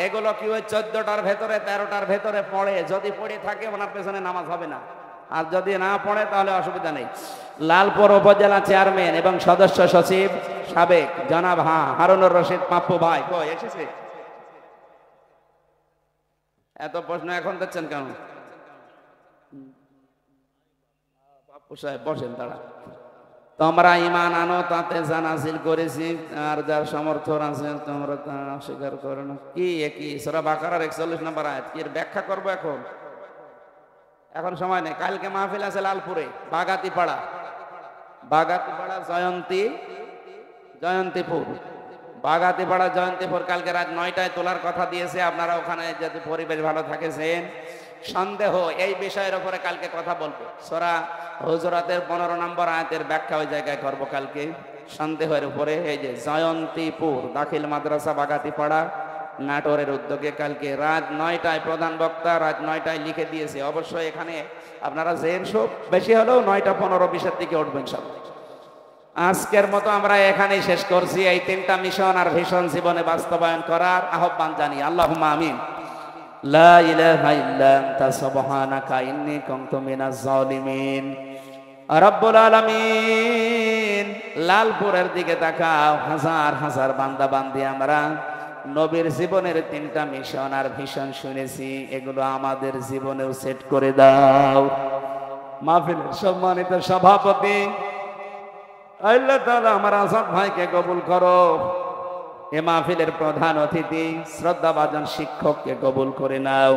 এগুলো কি ওই 14টার ভেতরে 13টার ভেতরে পড়ে? যদি পড়ে থাকে ওনার পেছনে নামাজ হবে না, আর যদি না পড়ে তাহলে অসুবিধা নেই। লালপুর উপজেলা চেয়ারম্যান এবং সদস্য সচিব সাবেক জনাব হারুনুর রশিদ পাপ্পু ভাই কই এসেছে? এত প্রশ্ন এখন দিচ্ছেন কেন? পাপ্পু সাহেব বসেন, তারা তোমরা ঈমান আনো, তাতে জানাজিল করেছি, আর যার সমর্থন আছে তোমরা তা অস্বীকার করো না। কি একই সূরা বাকারার 41 নম্বর আয়াত, কি এর ব্যাখ্যা করবো এখন সময় নেই। কালকে মাহফিল আছে লালপুরে, বাগাতিপাড়া জয়ন্তীপুর, বাগাতিপাড়া জয়ন্তীপুর, কালকে রাত 9টায় তোলার কথা দিয়েছে। আপনারা ওখানে যদি পরিবেশ ভালো থাকেছেন, সন্দেহ এই বিষয়ের উপরে কালকে কথা বলবো। সূরা হুজুরাতের 15 নম্বর আয়াতের ব্যাখ্যা ওই জায়গায় করবো কালকে, সন্দেহের উপরে। এই যে জয়ন্তীপুর দাখিল মাদ্রাসা বাগাতিপাড়া নাটোরের উদ্যোগে কালকে রাত 9টায় প্রধান বক্তা রাত 9টায় লিখে দিয়েছে। অবশ্যই এখানে আপনারা জেন সব বেশি হলেও 9টা 15-20 দিকে উঠবেন সব। আজকের মতো আমরা এখানেই শেষ করছি। এই 3টা মিশন আর ভীষণ জীবনে বাস্তবায়ন করার আহ্বান জানি। আল্লাহুম্মা আমিন। লা ইলাহা ইল্লা আনতা সুবহানাকা ইন্নী কুনতু মিনাজ জালিমিন। রব্বুল আলামিন, লালপুরের দিকে তাকাও, হাজার হাজার বান্দা বান্দি আমরা নবীর জীবনের 3টা মিশন আর ভীষণ শুনেছি, এগুলো আমাদের জীবনেও সেট করে দাও। মাহফিলের সম্মানিত সভাপতি আল্লাহ তাআলা আমার আসাদ ভাইকে কবুল করো। এ মাহফিলের প্রধান অতিথি শ্রদ্ধাভাজন শিক্ষককে কবুল করে নাও।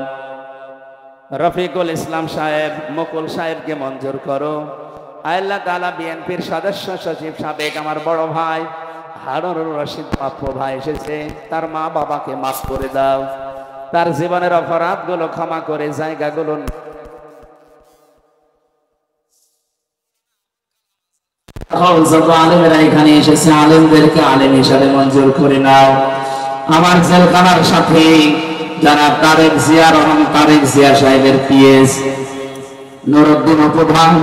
রফিকুল ইসলাম সাহেব, মুকুল সাহেবকে মঞ্জুর করো। আল্লাহ তাআলা বিএনপির সদস্য সচিব সাবেক আমার বড় ভাই হারুনুর রশিদ বাপ্পু ভাই এসেছে, তার মা বাবাকে মাফ করে দাও, তার জীবনের অপরাধগুলো ক্ষমা করে জায়গাগুলো যত আলেমেরা এখানে এসেছে আলেমদেরকে আলেম হিসাবে মঞ্জুর করে নাও। আমার জেলখানার সাথে যারা তারেক জিয়া রহমান তারেক জিয়া সাহেবের পিএস নুরুদ্দিন উপধান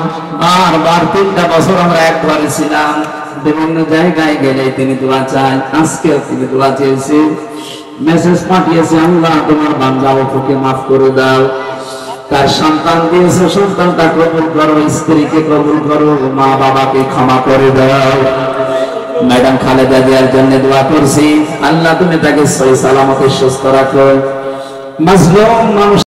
বারবার 3টা বছর আমরা একবারে ছিলাম, বিভিন্ন জায়গায় গেলে তিনি দোয়া চান, আজকেও তিনি দোয়া চেয়েছে, মেসেজ পাঠিয়েছে, আল্লাহ তোমার বান্দা ওকে মাফ করে দাও, তার সন্তান দিয়েছে সন্তানটা কবুল করো, স্ত্রীকে কবুল করো, মা বাবাকে ক্ষমা করে দাও। ম্যাডাম খালেদা জিয়ার জন্য দোয়া করছি, আল্লাহ তুমি তাকে সহি সালামতে সুস্থ রাখো। মাজলুম মানুষ